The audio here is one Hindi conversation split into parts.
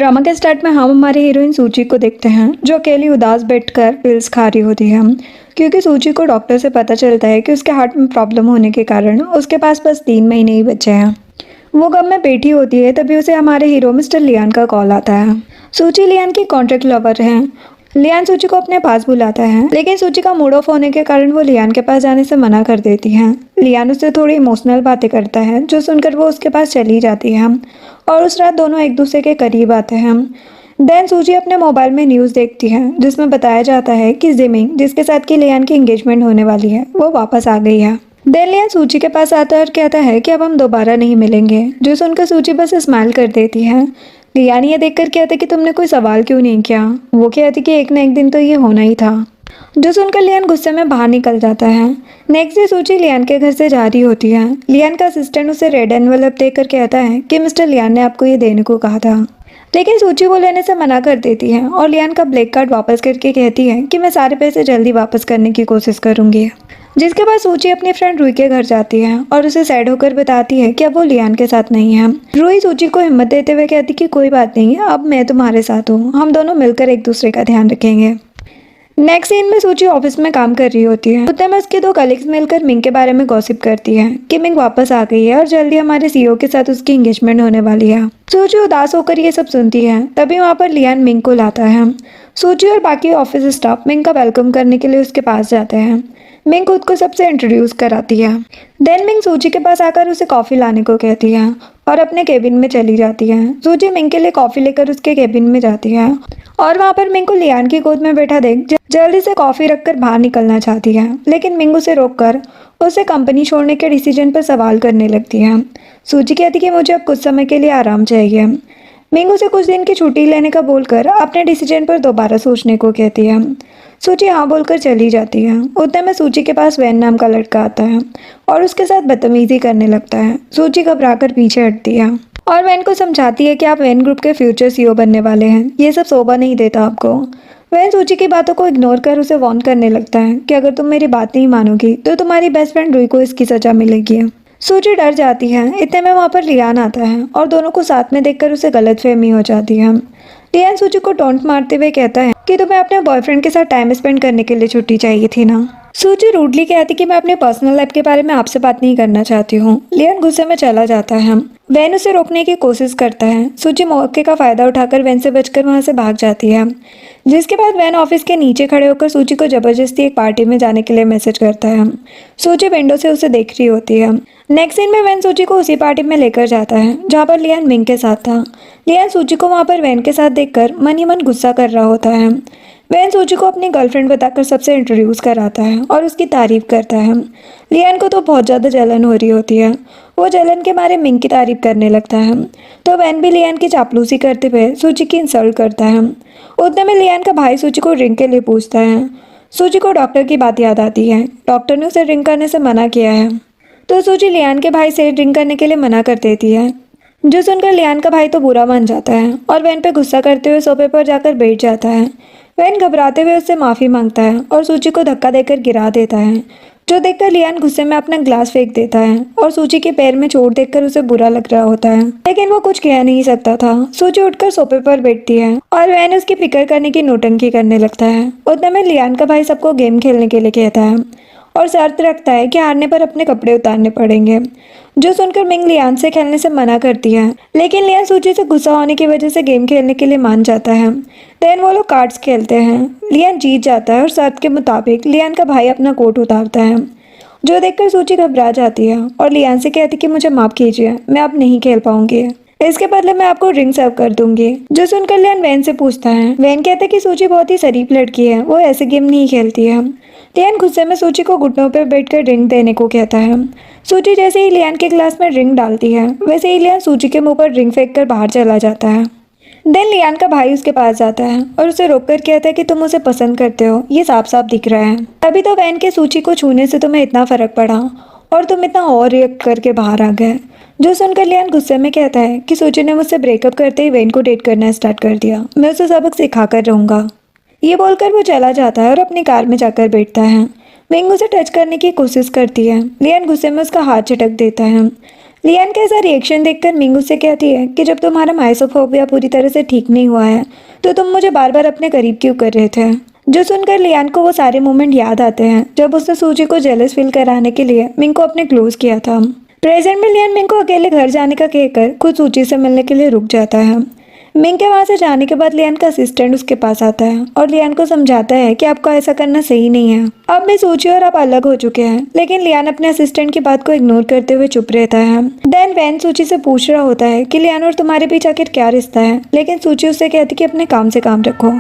ड्रामा के स्टार्ट में हम हमारी हीरोइन सूची को देखते हैं जो अकेली उदास बैठकर पिल्स खा रही होती है क्योंकि सूची को डॉक्टर से पता चलता है कि उसके हार्ट में प्रॉब्लम होने के कारण उसके पास बस 3 महीने ही बचे हैं। वो गम में बैठी होती है तभी उसे हमारे हीरो मिस्टर लियान का कॉल आता है। सूची लियान की कॉन्ट्रैक्ट लवर है। लियान सूची को अपने पास बुलाता है लेकिन सूची का मूड ऑफ होने के कारण वो लियान के पास जाने से मना कर देती है। लियान उससे थोड़ी इमोशनल बातें करता है जो सुनकर वो उसके पास चली जाती है और उस रात दोनों एक दूसरे के करीब आते हैं। देन सूची अपने मोबाइल में न्यूज़ देखती है जिसमें बताया जाता है कि जिमिंग जिसके साथ की लियान की एंगेजमेंट होने वाली है वो वापस आ गई है। देन लियान सूची के पास आता है और कहता है कि अब हम दोबारा नहीं मिलेंगे, जो सुनकर सूची बस स्माइल कर देती है। लियान ये देखकर कहते कि तुमने कोई सवाल क्यों नहीं किया। वो कहती कि एक न एक दिन तो ये होना ही था, जो सुनकर लियान गुस्से में बाहर निकल जाता है। नेक्स्ट डे सूची लियान के घर से जा रही होती है। लियान का असिस्टेंट उसे रेड एनवेलप देकर कहता है कि मिस्टर लियान ने आपको ये देने को कहा था, लेकिन सूची वो लेने से मना कर देती है और लियान का ब्लैक कार्ड वापस करके कहती है कि मैं सारे पैसे जल्दी वापस करने की कोशिश करूंगी। जिसके बाद सूची अपनी फ्रेंड रूही के घर जाती है और उसे सैड होकर बताती है कि अब वो लियान के साथ नहीं है। रूही सूची को हिम्मत देते हुए कहती कि कोई बात नहीं, अब मैं तुम्हारे साथ हूँ, हम दोनों मिलकर एक दूसरे का ध्यान रखेंगे। नेक्स्ट सीन में सूची ऑफिस में काम कर रही होती है। उतने में उसके 2 कलीग्स मिलकर मिंग के बारे में गॉसिप करती है कि मिंग वापस आ गई है और जल्दी हमारे सीईओ के साथ उसकी एंगेजमेंट होने वाली है। सूची उदास होकर ये सब सुनती है। तभी वहाँ पर लियान मिंग को लाता है। सूची और बाकी ऑफिस स्टाफ मिंग का वेलकम करने के लिए उसके पास जाते हैं। मिंग खुद को सबसे इंट्रोड्यूस कराती है। देन मिंग सूची के पास आकर उसे कॉफ़ी लाने को कहती है और अपने केबिन में चली जाती है। सूची मिंग के लिए कॉफ़ी लेकर उसके केबिन में जाती है और वहाँ पर मिंग को लियान की गोद में बैठा देख जल्दी से कॉफ़ी रखकर बाहर निकलना चाहती है, लेकिन मिंग उसे रोककर उसे कंपनी छोड़ने के डिसीजन पर सवाल करने लगती है। सूची कहती कि मुझे अब कुछ समय के लिए आराम चाहिए। मिंग उसे कुछ दिन की छुट्टी लेने का बोलकर अपने डिसीजन पर दोबारा सोचने को कहती है। सूची हाँ बोलकर चली जाती है। उतने में सूची के पास वैन नाम का लड़का आता है और उसके साथ बदतमीजी करने लगता है। सूची घबराकर पीछे हटती है और वैन को समझाती है कि आप वैन ग्रुप के फ्यूचर सीईओ बनने वाले हैं, ये सब शोभा नहीं देता आपको। वैन सूची की बातों को इग्नोर कर उसे वार्न करने लगता है कि अगर तुम मेरी बात नहीं मानोगी तो तुम्हारी बेस्ट फ्रेंड रूही को इसकी सजा मिलेगी। सूची डर जाती है। इतने में वहाँ पर लियान आता है और दोनों को साथ में देखकर उसे गलतफहमी हो जाती है। लियान सूची को टोंट मारते हुए कहता है कि तुम्हें अपने बॉयफ्रेंड के साथ टाइम स्पेंड करने के लिए छुट्टी चाहिए थी ना। सूची रूडली कहती कि मैं अपने पर्सनल लाइफ के बारे में आपसे बात नहीं करना चाहती हूँ। लियान गुस्से में चला जाता है। वैन उसे रोकने की कोशिश करता है। सूची मौके का फायदा उठाकर वैन से बचकर वहां से भाग जाती है। जिसके बाद वैन ऑफिस के नीचे खड़े होकर सूची को जबरदस्ती एक पार्टी में जाने के लिए मैसेज करता है। सूची विंडो से उसे देख रही होती है। नेक्स्ट सीन में वैन सूची को उसी पार्टी में लेकर जाता है जहाँ पर लियान मिंग के साथ था। लियान सूची को वहाँ पर वैन के साथ देखकर मन ही मन गुस्सा कर रहा होता है। वैन सूची को अपनी गर्लफ्रेंड बताकर सबसे इंट्रोड्यूस कराता है और उसकी तारीफ करता है। लियान को तो बहुत ज़्यादा जलन हो रही होती है। वो जलन के मारे मिंग की तारीफ करने लगता है तो वैन भी लियान की चापलूसी करते हुए सूची की इंसल्ट करता है। उतने में लियान का भाई सूची को ड्रिंक के लिए पूछता है। सूची को डॉक्टर की बात याद आती है। डॉक्टर ने उसे ड्रिंक करने से मना किया है तो सूची लियान के भाई से ड्रिंक करने के लिए मना कर देती है, जो सुनकर लियान का भाई तो बुरा मान जाता है और वैन पे गुस्सा करते हुए सोफे पर जाकर बैठ जाता है। वैन घबराते हुए उससे माफ़ी मांगता है और सूची को धक्का देकर गिरा देता है, जो देखकर लियान गुस्से में अपना ग्लास फेंक देता है और सूची के पैर में चोट देखकर उसे बुरा लग रहा होता है, लेकिन वो कुछ कह नहीं सकता था। सूची उठकर सोफे पर बैठती है और वैन उसकी फिक्र करने की नौटंकी करने लगता है। उतने में लियान का भाई सबको गेम खेलने के लिए कहता है और शर्त रखता है कि हारने पर अपने कपड़े उतारने पड़ेंगे, जो सुनकर मिंग लियान से खेलने से मना करती है, लेकिन लियान सूची से गुस्सा होने की वजह से गेम खेलने के लिए मान जाता है। देन वो लोग कार्ड्स खेलते हैं। लियान जीत जाता है और शर्त के मुताबिक लियान का भाई अपना कोट उतारता है, जो देखकर सूची घबरा जाती है और लियान से कहती कि मुझे माफ़ कीजिए, मैं अब नहीं खेल पाऊंगी, इसके बदले मैं आपको ड्रिंक सर्व कर दूंगी। जो सुनकर लियान वैन से पूछता है। वैन कहते कि सूची बहुत ही शरीफ लड़की है, वो ऐसे गेम नहीं खेलती है। लियान गुस्से में सूची को घुटनों पर बैठकर ड्रिंक देने को कहता है। सूची जैसे ही लियान के ग्लास में ड्रिंक डालती है वैसे ही लियान सूची के मुंह पर ड्रिंक फेंक कर बाहर चला जाता है। देन लियान का भाई उसके पास जाता है और उसे रोककर कहता है कि तुम उसे पसंद करते हो, ये साफ साफ दिख रहा है। तभी तो वैन के सूची को छूने से तुम्हें इतना फर्क पड़ा और तुम इतना और रिएक्ट करके बाहर आ गए। जो सुनकर लियान गुस्से में कहता है कि सूची ने मुझसे ब्रेकअप करते ही वैन को डेट करना स्टार्ट कर दिया, मैं उसे सबक सिखा कर रहूँगा। ये बोलकर वो चला जाता है और अपनी कार में जाकर बैठता है। मिंग उसे टच करने की कोशिश करती है। लियान गुस्से में उसका हाथ झटक देता है। लियान का ऐसा रिएक्शन देखकर मिंग उससे कहती है कि जब तुम्हारा माइसोफोबिया पूरी तरह से ठीक नहीं हुआ है तो तुम मुझे बार बार अपने करीब क्यों कर रहे थे। जो सुनकर लियान को वो सारे मोमेंट याद आते हैं जब उसने सूची को जेलस फील कराने के लिए मिंग को अपने क्लोज किया था। प्रेजेंट में लियान मिंग को अकेले घर जाने का कहकर खुद सूची से मिलने के लिए रुक जाता है। मिंग के वहां से जाने के बाद लियान का असिस्टेंट उसके पास आता है और लियान को समझाता है कि आपको ऐसा करना सही नहीं है। अब मैं सूची और आप अलग हो चुके हैं, लेकिन लियान अपने असिस्टेंट की बात को इग्नोर करते हुए चुप रहता है। देन वैन सूची से पूछ रहा होता है कि लियान और तुम्हारे बीच आखिर क्या रिश्ता है, लेकिन सूची उससे कहती कि अपने काम से काम रखो।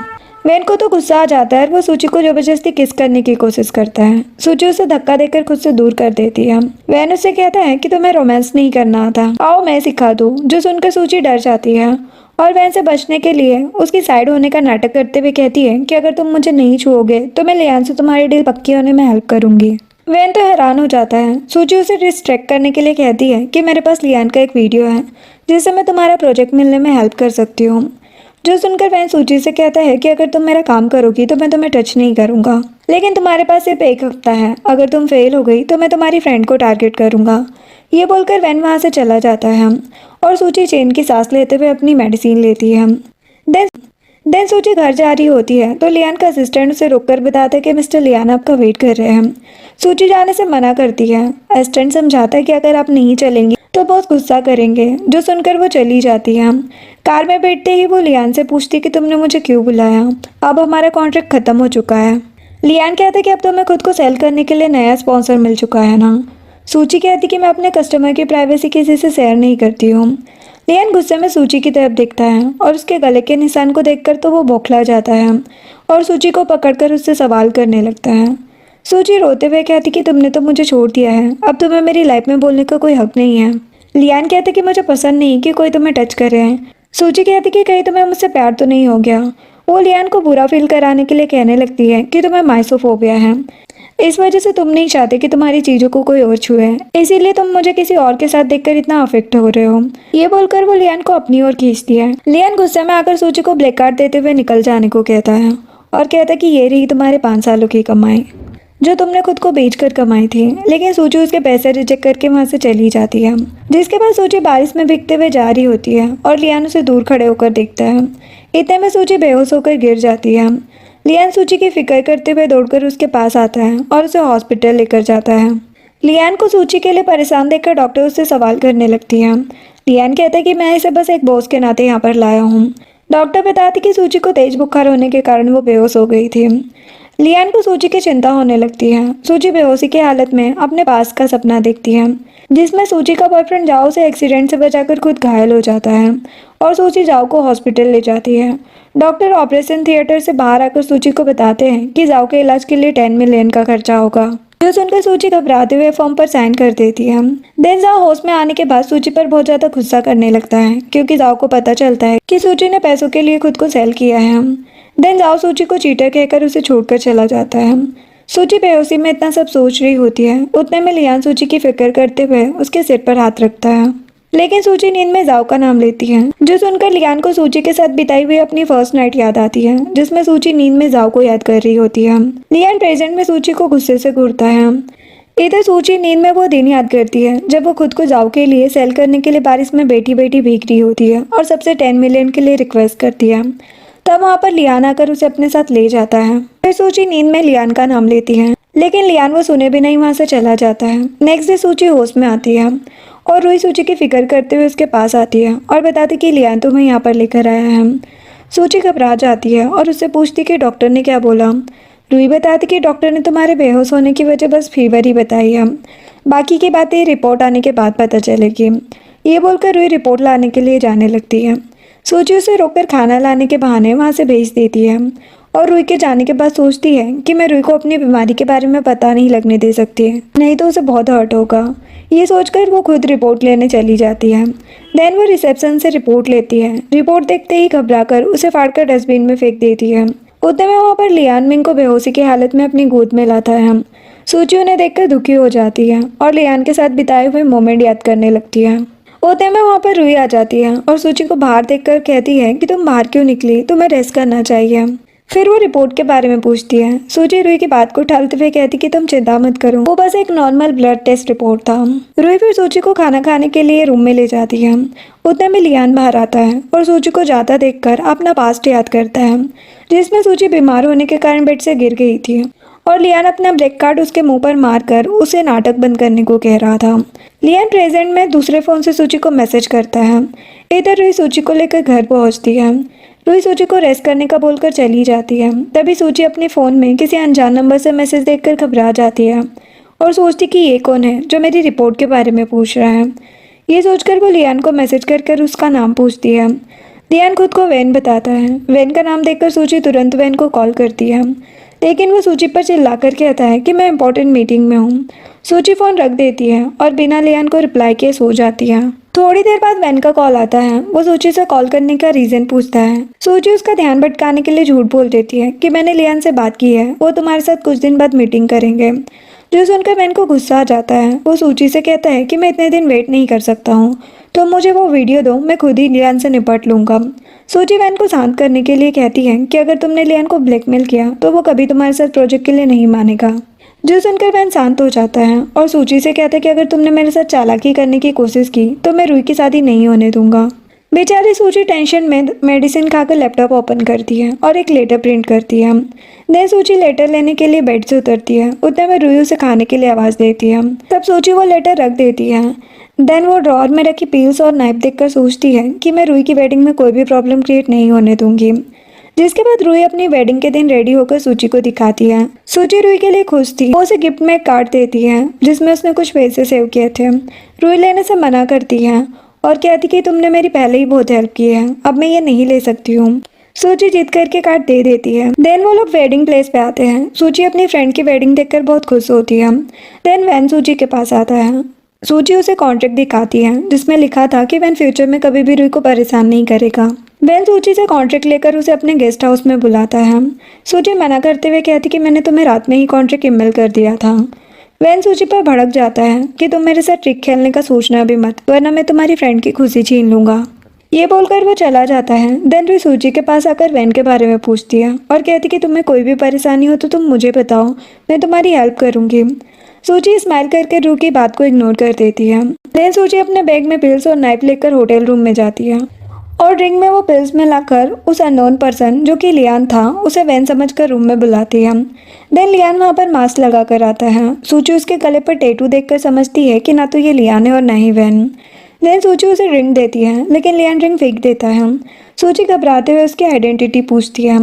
वैन को तो गुस्सा आ जाता है और वो सूची को जबरदस्ती किस करने की कोशिश करता है। सूची उसे धक्का देकर खुद से दूर कर देती है। वैन उससे कहता है कि तुम्हें रोमांस नहीं करना आता, आओ मैं सिखा दूं। जो सुनकर सूची डर जाती है और वैन से बचने के लिए उसकी साइड होने का नाटक करते हुए कहती है कि अगर तुम मुझे नहीं छुओगे तो मैं लियान से तुम्हारी डील पक्की होने में हेल्प करूंगी। वैन तो हैरान हो जाता है। सूची उसे डिस्ट्रैक्ट करने के लिए कहती है कि मेरे पास लियान का एक वीडियो है जिससे मैं तुम्हारा प्रोजेक्ट मिलने में हेल्प कर सकती हूँ। जो सुनकर वैन सूची से कहता है कि अगर तुम मेरा काम करोगी तो मैं तुम्हें टच नहीं करूंगा, लेकिन तुम्हारे पास सिर्फ एक हफ्ता है, अगर तुम फेल हो गई तो मैं तुम्हारी फ्रेंड को टारगेट करूंगा। ये बोलकर वैन वहां से चला जाता है और सूची चैन की सांस लेते हुए अपनी मेडिसिन लेती है। देन सूची घर जा रही होती है तो लियान का असिस्टेंट उसे रोककर बताता है कि मिस्टर लियान आपका वेट कर रहे हैं। सूची जाने से मना करती है। असिस्टेंट समझाता है कि अगर आप नहीं चलेंगी तो बहुत गुस्सा करेंगे। जो सुनकर वो चली जाती है। कार में बैठते ही वो लियान से पूछती कि तुमने मुझे क्यों बुलाया, अब हमारा कॉन्ट्रैक्ट खत्म हो चुका है। लियान कहता है कि अब तुम्हें खुद को सेल करने के लिए नया स्पॉन्सर मिल चुका है ना। सूची कहती कि मैं अपने कस्टमर की प्राइवेसी किसी से शेयर नहीं करती हूँ। लियान गुस्से में सूची की तरफ देखता है और उसके गले के निशान को देखकर तो वो बौखला जाता है और सूची को पकड़कर उससे सवाल करने लगता है। सूची रोते हुए कहती कि तुमने तो मुझे छोड़ दिया है, अब तुम्हें मेरी लाइफ में बोलने का कोई हक नहीं है। लियान कहते कि मुझे पसंद नहीं कि कोई तुम्हें टच करे। सूची कहती कि कहीं तुम्हें मुझसे प्यार तो नहीं हो गया। वो लियान को बुरा फील कराने के लिए कहने लगती है कि तुम्हें माइसोफोबिया है, इस वजह से तुम नहीं चाहते कि तुम्हारी चीजों को कोई और छुए, इसीलिए तुम मुझे किसी और के साथ देखकर इतना अफेक्ट हो रहे हो। ये बोलकर वो लियान को अपनी ओर खींचती है। लियान गुस्से में आकर सूची को ब्लैक कार्ड देते हुए निकल जाने को कहता है और कहता है कि ये रही तुम्हारे 5 सालों की कमाई जो तुमने खुद को बेचकर कमाई थी। लेकिन सूची उसके पैसे रिजेक्ट करके वहां से चली जाती है, जिसके बाद सूची बारिश में भीगते हुए जा रही होती है और लियान उसे दूर खड़े होकर देखता है। इतने में सूची बेहोश होकर गिर जाती है। लियान सूची की फिक्र करते हुए दौड़कर उसके पास आता है और उसे हॉस्पिटल लेकर जाता है। लियान को सूची के लिए परेशान देखकर डॉक्टर उससे सवाल करने लगती है। लियान कहता है कि मैं इसे बस एक बॉस के नाते यहाँ पर लाया हूँ। डॉक्टर बताती कि सूची को तेज बुखार होने के कारण वो बेहोश हो गई थी। लियान को सूची की चिंता होने लगती है। सूची बेहोशी की हालत में अपने पास का सपना देखती है जिसमें सूची का बॉयफ्रेंड जाओ से एक्सीडेंट से बचाकर खुद घायल हो जाता है और सूची जाओ को हॉस्पिटल ले जाती है। डॉक्टर ऑपरेशन थिएटर से बाहर आकर सूची को बताते हैं कि जाओ के इलाज के लिए 10 मिलियन का खर्चा होगा। जो सुनकर सूची घबराते हुए फॉर्म पर साइन कर देती है। देन जाओ होश में आने के बाद सूची पर बहुत ज्यादा गुस्सा करने लगता है क्योंकि जाओ को पता चलता है कि सूची ने पैसों के लिए खुद को सेल किया है। देन जाओ सूची को चीटर कहकर उसे छोड़कर चला जाता है। सूची बेहोशी में इतना सब सोच रही होती है, उतने में लियान सूची की फिक्र करते हुए उसके सिर पर हाथ रखता है, लेकिन सूची नींद में जाओ का नाम लेती है। जो सुनकर लियान को सूची के साथ बिताई हुई अपनी फर्स्ट नाइट याद आती है जिसमें सूची नींद में जाओ को याद कर रही होती है। लियान प्रेजेंट में सूची को गुस्से से घूरता है। इधर सूची नींद में वो दिन याद करती है जब वो खुद को जाओ के लिए सेल करने के लिए बारिश में बैठी बैठी भीग रही होती है और सबसे 10 मिलियन के लिए रिक्वेस्ट करती है। तब वहाँ पर लियान आकर उसे अपने साथ ले जाता है। फिर सूची नींद में लियान का नाम लेती है, लेकिन लियान वो सुने भी नहीं वहाँ से चला जाता है। नेक्स्ट डे सूची होश में आती है और रूही सूची की फिक्र करते हुए उसके पास आती है और बताती कि लियान तुम्हें यहाँ पर लेकर आया है। सूची घबरा जाती है और उससे पूछती कि डॉक्टर ने क्या बोला। रूही बताती कि डॉक्टर ने तुम्हारे बेहोश होने की वजह बस फीवर ही बताई है, बाकी की बातें रिपोर्ट आने के बाद पता चलेगी। ये बोलकर रूही रिपोर्ट लाने के लिए जाने लगती है। सूची उसे रोककर खाना लाने के बहाने वहाँ से भेज देती है और रूही के जाने के बाद सोचती है कि मैं रूही को अपनी बीमारी के बारे में पता नहीं लगने दे सकती, नहीं तो उसे बहुत हर्ट होगा। ये सोचकर वो खुद रिपोर्ट लेने चली जाती है। देन वो रिसेप्शन से रिपोर्ट लेती है। रिपोर्ट देखते ही घबराकर उसे फाड़कर डस्टबिन में फेंक देती है। उतने में वहाँ पर लियान मिंग को बेहोशी की हालत में अपनी गोद में लाता है। सूची उन्हें देखकर दुखी हो जाती है और लियान के साथ बिताए हुए मोमेंट याद करने लगती है। उतने में वहाँ पर रूही आ जाती है और सूची को बाहर देखकर कहती है कि तुम बाहर क्यों निकली, तुम्हें रेस्ट करना चाहिए। फिर वो रिपोर्ट के बारे में पूछती है। सूची रूही की बात को टालते हुए कहती कि तुम चिंता मत करो, वो बस एक नॉर्मल ब्लड टेस्ट रिपोर्ट था। रूही फिर सूची को खाना खाने के लिए रूम में ले जाती है। उतने में लियान बाहर आता है और सूची को जाता देखकर अपना पास्ट याद करता है, जिसमें सूची बीमार होने के कारण बेड से गिर गई थी और लियान अपना ब्लैक कार्ड उसके मुंह पर मारकर उसे नाटक बंद करने को कह रहा था। लियान प्रेजेंट में दूसरे फोन से सूची को मैसेज करता है। इधर रूही सूची को लेकर घर पहुंचती है। रूही सूची को रेस्ट करने का बोलकर चली जाती है। तभी सूची अपने फ़ोन में किसी अनजान नंबर से मैसेज देखकर घबरा जाती है और सोचती कि ये कौन है जो मेरी रिपोर्ट के बारे में पूछ रहा है। ये सोचकर वो लियान को मैसेज कर उसका नाम पूछती है। लियान खुद को वैन बताता है। वैन का नाम देखकर सूची तुरंत वैन को कॉल करती है, लेकिन वो सूची पर चिल्लाकर कहता है कि मैं इंपॉर्टेंट मीटिंग में हूँ। सूची फ़ोन रख देती है और बिना लियान को रिप्लाई किए सो जाती है। थोड़ी देर बाद वैन का कॉल आता है। वो सूची से कॉल करने का रीजन पूछता है। सूची उसका ध्यान भटकाने के लिए झूठ बोल देती है कि मैंने लियान से बात की है, वो तुम्हारे साथ कुछ दिन बाद मीटिंग करेंगे। जो सुनकर वैन को गुस्सा आ जाता है। वो सूची से कहता है कि मैं इतने दिन वेट नहीं कर सकता हूँ, तो मुझे वो वीडियो दो, मैं खुद ही लियान से निपट लूंगा। सूची वैन को शांत करने के लिए कहती है कि अगर तुमने लियान को ब्लैकमेल किया तो वो कभी तुम्हारे साथ प्रोजेक्ट के लिए नहीं मानेगा। जो सुनकर वैन शांत हो जाता है और सूची से कहता है कि अगर तुमने मेरे साथ चालाकी करने की कोशिश की तो मैं रूही की शादी नहीं होने दूंगा। बेचारी सूची टेंशन में मेडिसिन खाकर लैपटॉप ओपन करती है और एक लेटर प्रिंट करती है। देन सूची लेटर लेने के लिए बेड से उतरती है। उतने में रूही उसे खाने के लिए आवाज़ देती है। तब सूची वो लेटर रख देती है। देन वो ड्रॉअर में रखी पील्स और नाइफ देखकर सोचती है कि मैं रूही की वेडिंग में कोई भी प्रॉब्लम क्रिएट नहीं होने दूंगी। जिसके बाद रूही अपनी वेडिंग के दिन रेडी होकर सूची को दिखाती है। सूची रूही के लिए खुश थी। वो उसे गिफ्ट में एक कार्ड देती है जिसमें उसने कुछ पैसे सेव किए थे। रूही लेने से मना करती है और कहती कि तुमने मेरी पहले ही बहुत हेल्प की है, अब मैं ये नहीं ले सकती हूँ। सूची जीत करके कार्ड दे देती है। देन वो लोग वेडिंग प्लेस पे आते हैं। सूची अपनी फ्रेंड की वेडिंग देखकर बहुत खुश होती है। देन वैन सूची के पास आता है। सूची उसे कॉन्ट्रैक्ट दिखाती है जिसमें लिखा था कि वैन फ्यूचर में कभी भी रूही को परेशान नहीं करेगा। वैन सूची से कॉन्ट्रैक्ट लेकर उसे अपने गेस्ट हाउस में बुलाता है। सूची मना करते हुए कहती कि मैंने तुम्हें रात में ही कॉन्ट्रैक्ट ईमेल कर दिया था। वैन सूची पर भड़क जाता है कि तुम मेरे साथ ट्रिक खेलने का सोचना भी मत, वरना मैं तुम्हारी फ्रेंड की खुशी छीन लूंगा। ये बोलकर वो चला जाता है। देन रूही सूची के पास आकर वैन के बारे में पूछती है और कहती कि तुम्हें कोई भी परेशानी हो तो तुम मुझे बताओ, मैं तुम्हारी हेल्प करूंगी। सूची स्माइल करके रूही की बात को इग्नोर कर देती है। देन सूची अपने बैग में पिल्स और नाइफ लेकर होटल रूम में जाती है और ड्रिंक में वो पिल्स मिलाकर उस अननोन पर्सन जो कि लियान था उसे वैन समझकर रूम में बुलाती है। देन लियान वहाँ पर मास्क लगा कर आता है। सूची उसके गले पर टैटू देखकर समझती है कि ना तो ये लियान है और ना ही वैन। देन सूची उसे ड्रिंक देती है, लेकिन लियान ड्रिंक फेंक देता है। सूची घबराते हुए उसकी आइडेंटिटी पूछती है।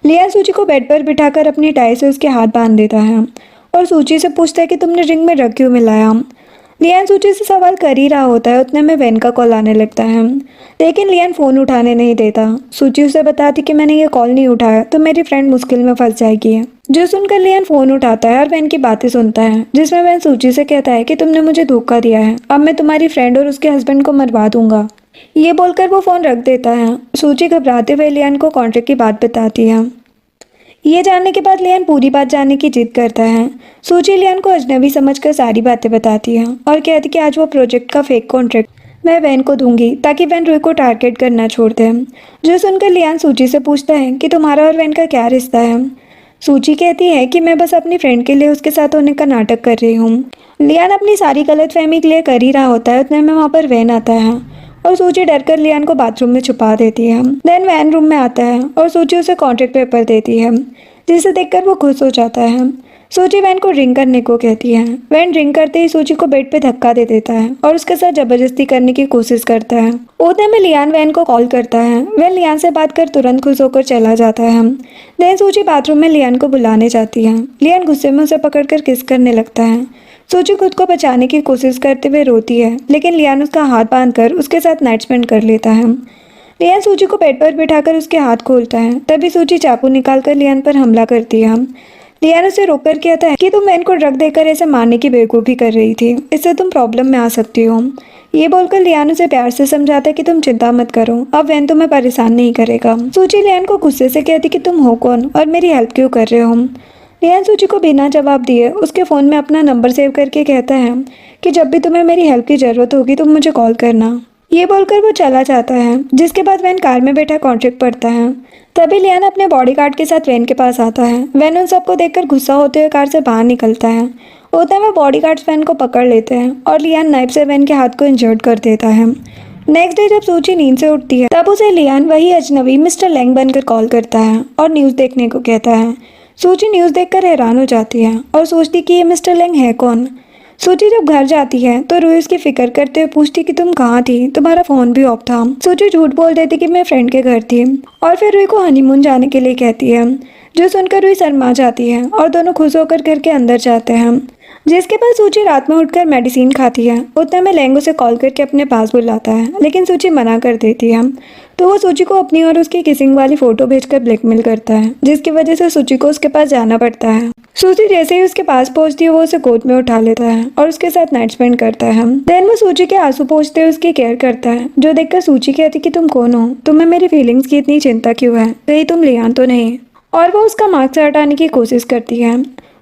लियान सूची को बेड पर बिठाकर अपनी टाई से उसके हाथ बांध देता है और सूची से पूछता है कि तुमने ड्रिंक में ड्रग क्यों मिलाया। लियान सूची से सवाल कर ही रहा होता है, उतने में वैन का कॉल आने लगता है, लेकिन लियान फ़ोन उठाने नहीं देता। सूची उसे बताती कि मैंने ये कॉल नहीं उठाया तो मेरी फ्रेंड मुश्किल में फंस जाएगी। जो सुनकर लियान फ़ोन उठाता है और वैन की बातें सुनता है, जिसमें वैन सूची से कहता है कि तुमने मुझे धोखा दिया है, अब मैं तुम्हारी फ्रेंड और उसके हस्बैंड को मरवा दूंगा। ये बोलकर वो फ़ोन रख देता है। सूची घबराते हुए लियान को कॉन्ट्रैक्ट की बात बताती है। ये जानने के बाद लियान पूरी बात जानने की जिद करता है। सूची लियान को अजनबी समझकर सारी बातें बताती है और कहती कि आज वो प्रोजेक्ट का फेक कॉन्ट्रैक्ट मैं वैन को दूंगी ताकि वैन रूही को टारगेट करना छोड़ दे। जो सुनकर लियान सूची से पूछता है कि तुम्हारा और वैन का क्या रिश्ता है। सूची कहती है कि मैं बस अपनी फ्रेंड के लिए उसके साथ होने का नाटक कर रही हूँ। लियान अपनी सारी गलतफहमी क्लियर कर ही रहा होता है, उतने में वहाँ पर वैन आता है और सूची डरकर लियान को बाथरूम में छुपा देती है। देन वैन रूम में आता है और सूची उसे कॉन्ट्रैक्ट पेपर देती है, जिसे देखकर वो खुश हो जाता है। सूची वैन को ड्रिंक करने को कहती है। वैन ड्रिंक करते ही सूची को बेड पे धक्का दे देता है और उसके साथ जबरदस्ती करने की कोशिश करता है। उतने में लियान वैन को कॉल करता है। वैन लियान से बात कर तुरंत खुश होकर चला जाता है। देन सूची बाथरूम में लियान को बुलाने जाती है। लियान गुस्से में उसे पकड़कर किस करने लगता है। सूची खुद को बचाने की कोशिश करते हुए रोती है, लेकिन लियान उसका हाथ बांधकर उसके साथ नाइट स्पेंड कर लेता है। लियान सूची को बेड पर बिठाकर उसके हाथ खोलता है। तभी सूची चाकू निकालकर लियान पर हमला करती है। लियान उसे रोककर कहता है कि तुम वैन को ड्रग देकर ऐसे मारने की बेवकूफ़ी कर रही थी, इससे तुम प्रॉब्लम में आ सकती हो। ये बोलकर लियान उसे प्यार से समझाता है कि तुम चिंता मत करो, अब वैन तुम्हें परेशान नहीं करेगा। सूची लियान को गुस्से से कहती कि तुम हो कौन और मेरी हेल्प क्यों कर रहे हो। लियान सूची को बिना जवाब दिए उसके फ़ोन में अपना नंबर सेव करके कहता है कि जब भी तुम्हें मेरी हेल्प की ज़रूरत होगी तुम मुझे कॉल करना। ये बोलकर वो चला जाता है, जिसके बाद वैन कार में बैठा कॉन्ट्रैक्ट पढ़ता है। तभी लियान अपने बॉडीगार्ड के साथ वैन के पास आता है। वैन उन सबको देखकर गुस्सा होते हुए कार से बाहर निकलता है। उतने में बॉडीगार्ड्स वैन को पकड़ लेते हैं और लियान नाइफ से वैन के हाथ को इंजर्ड कर देता है। नेक्स्ट डे जब सूची नींद से उठती है तब उसे लियान वही अजनबी मिस्टर लैंग बनकर कॉल करता है और न्यूज़ देखने को कहता है। सूची न्यूज़ देखकर हैरान हो जाती है और सोचती कि ये मिस्टर लैंग है कौन। सूची जब घर जाती है तो रूही उसकी फिक्र करते हुए पूछती कि तुम कहाँ थी, तुम्हारा फोन भी ऑफ था। सूची झूठ बोल देती कि मैं फ्रेंड के घर थी और फिर रूही को हनीमून जाने के लिए कहती है, जो सुनकर रूही शर्मा जाती है और दोनों खुश होकर घर के अंदर जाते हैं। जिसके बाद सूची रात में उठकर मेडिसिन खाती है। उतना में लैंग उसे कॉल करके अपने पास बुलाता है, लेकिन सूची मना कर देती है। तो वो सूची को अपनी और उसकी किसिंग वाली फोटो भेजकर ब्लैकमेल करता है, जिसकी वजह से सूची को उसके पास जाना पड़ता है। सूची जैसे ही उसके पास पहुंचती है वो उसे गोद में उठा लेता है और उसके साथ नाइट स्पेंड करता है। देन वो सूची के आंसू पोंछते हुए उसकी केयर करता है, जो देखकर सूची कहती कि तुम कौन हो, तुम्हें मेरी फीलिंग्स की इतनी चिंता क्यों है, कहीं तुम लियान तो नहीं। और वो उसका मास्क हटाने की कोशिश करती है।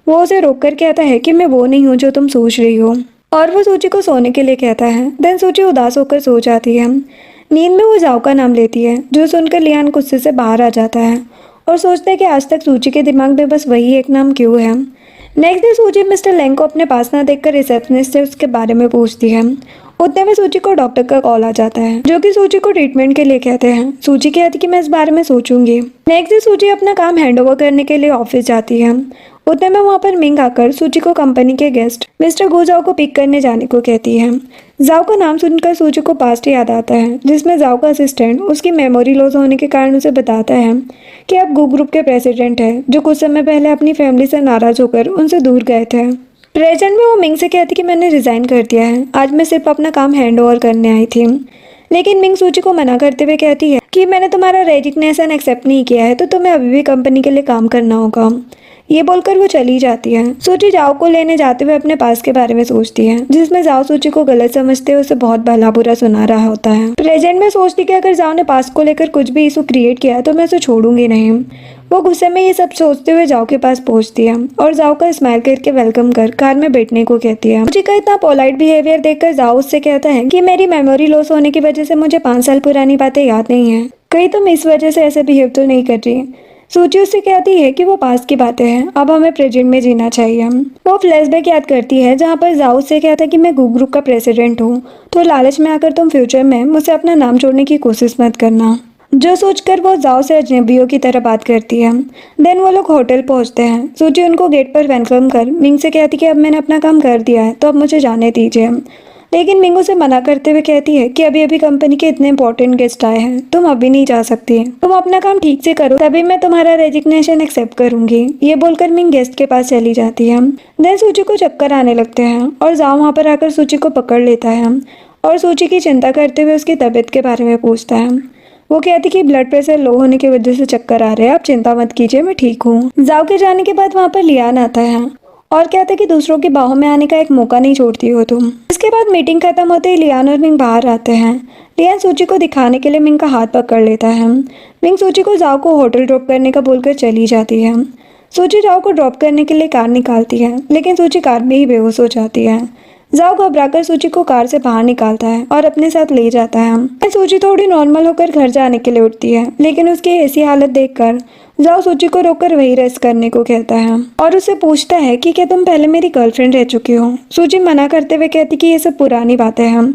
वो उसे रोककर कहता है कि मैं वो नहीं हूँ जो तुम सोच रही हो, और वो सूची को सोने के लिए कहता है। देन सूची उदास होकर सो जाती है। नींद में वो जाओ का नाम लेती है, जो सुनकर लियान गुस्से से बाहर आ जाता है और सोचता है कि आज तक सूची के दिमाग में बस वही एक नाम क्यों है। नेक्स्ट डे सूची मिस्टर लैंग को अपने पास ना देखकर रिसेप्शनिस्ट से उसके बारे में पूछती है। उतने में सूची को डॉक्टर का कॉल आ जाता है, जो कि सूची को ट्रीटमेंट के लिए कहते हैं। सूची कहती कि मैं इस बारे में सोचूंगी। नेक्स्ट डे सूची अपना काम हैंड ओवर करने के लिए ऑफिस जाती है। उतने में वहाँ पर मिंग आकर सूची को कंपनी के गेस्ट मिस्टर गुजाओ को पिक करने जाने को कहती है। जाओ का नाम सुनकर सूची को पास्ट याद आता है, जिसमें जाओ का असिस्टेंट उसकी मेमोरी लॉस होने के कारण उसे बताता है कि अब गू ग्रुप के प्रेसिडेंट है, जो कुछ समय पहले अपनी फैमिली से नाराज होकर उनसे दूर गए थे। प्रेजेंट में वो मिंग से कहती कि मैंने रिजाइन कर दिया है, आज मैं सिर्फ अपना काम हैंड ओवर करने आई थी। लेकिन मिंग सूची को मना करते हुए कहती है कि मैंने तुम्हारा रेजिग्नेशन एक्सेप्ट नहीं किया है, तो तुम्हें अभी भी कंपनी के लिए काम करना होगा। ये बोलकर वो चली जाती है। सूची जाओ को लेने जाते हुए अपने पास के बारे में सोचती है, जिसमें जाओ सूची को गलत समझते हुए उसे बहुत भला बुरा सुना रहा होता है। प्रेजेंट में सोचती कि अगर जाओ ने पास को लेकर कुछ भी इशू क्रिएट किया तो मैं उसे छोड़ूंगी नहीं। वो गुस्से में ये सब सोचते हुए जाओ के पास पहुंचती है और जाओ का स्माइल करके वेलकम कर कार में बैठने को कहती है। सूची का इतना पोलाइट बिहेवियर देखकर जाओ उससे कहता है कि मेरी मेमोरी लॉस होने की वजह से मुझे 5 साल पुरानी बातें याद नहीं है, कहीं तुम इस वजह से ऐसे बिहेव तो नहीं कर रही। सूची उससे कहती है कि वो पास की बातें हैं, अब हमें प्रेजेंट में जीना चाहिए। वो फ्लैशबैक याद करती है जहाँ पर जाओ से कहता है कि मैं गू ग्रुप का प्रेसिडेंट हूँ, तो लालच में आकर तुम फ्यूचर में मुझसे अपना नाम छोड़ने की कोशिश मत करना। जो सोचकर वो जाओ से अजनबियों की तरह बात करती है। देन वो लोग होटल पहुंचते हैं। सूची उनको गेट पर वेलकम कर मिंग से कहती कि अब मैंने अपना काम कर दिया है, तो अब मुझे जाने दीजिए। लेकिन मिंग उसे मना करते हुए कहती है कि अभी अभी कंपनी के इतने इंपॉर्टेंट गेस्ट आए हैं, तुम अभी नहीं जा सकती, तुम अपना काम ठीक से करो तभी मैं तुम्हारा रेजिग्नेशन एक्सेप्ट करूंगी। ये बोलकर मिंग गेस्ट के पास चली जाती है। देन सूची को चक्कर आने लगते हैं और जाओ वहाँ पर आकर सूची को पकड़ लेता है और सूची की चिंता करते हुए उसकी तबीयत के बारे में पूछता है। वो कहती कि ब्लड प्रेशर लो होने की वजह से चक्कर आ रहे हैं, आप चिंता मत कीजिए, मैं ठीक हूँ। जाओ के जाने के बाद वहाँ पर लियान आता है और कहता है कि दूसरों की बाहों में आने का एक मौका नहीं छोड़ती हो तुम। इसके बाद मीटिंग खत्म होते ही लियान और मिंग बाहर आते हैं। लियान सूची को दिखाने के लिए मिंग का हाथ पकड़ लेता है। मिंग सूची को जाओ को होटल ड्रॉप करने का बोलकर चली जाती है। सूची जाओ को ड्रॉप करने के लिए कार निकालती है, लेकिन सूची कार में ही बेहोश हो जाती है। जाओ घबराकर सूची को कार से बाहर निकालता है और अपने साथ ले जाता है। सूची थोड़ी नॉर्मल होकर घर जाने के लिए उठती है, लेकिन उसकी ऐसी हालत देखकर जाओ सूची को रोककर वही रेस्ट करने को कहता है और उससे पूछता है कि क्या तुम पहले मेरी गर्लफ्रेंड रह चुकी हो। सूची मना करते हुए कहती कि ये सब पुरानी बातें हैं,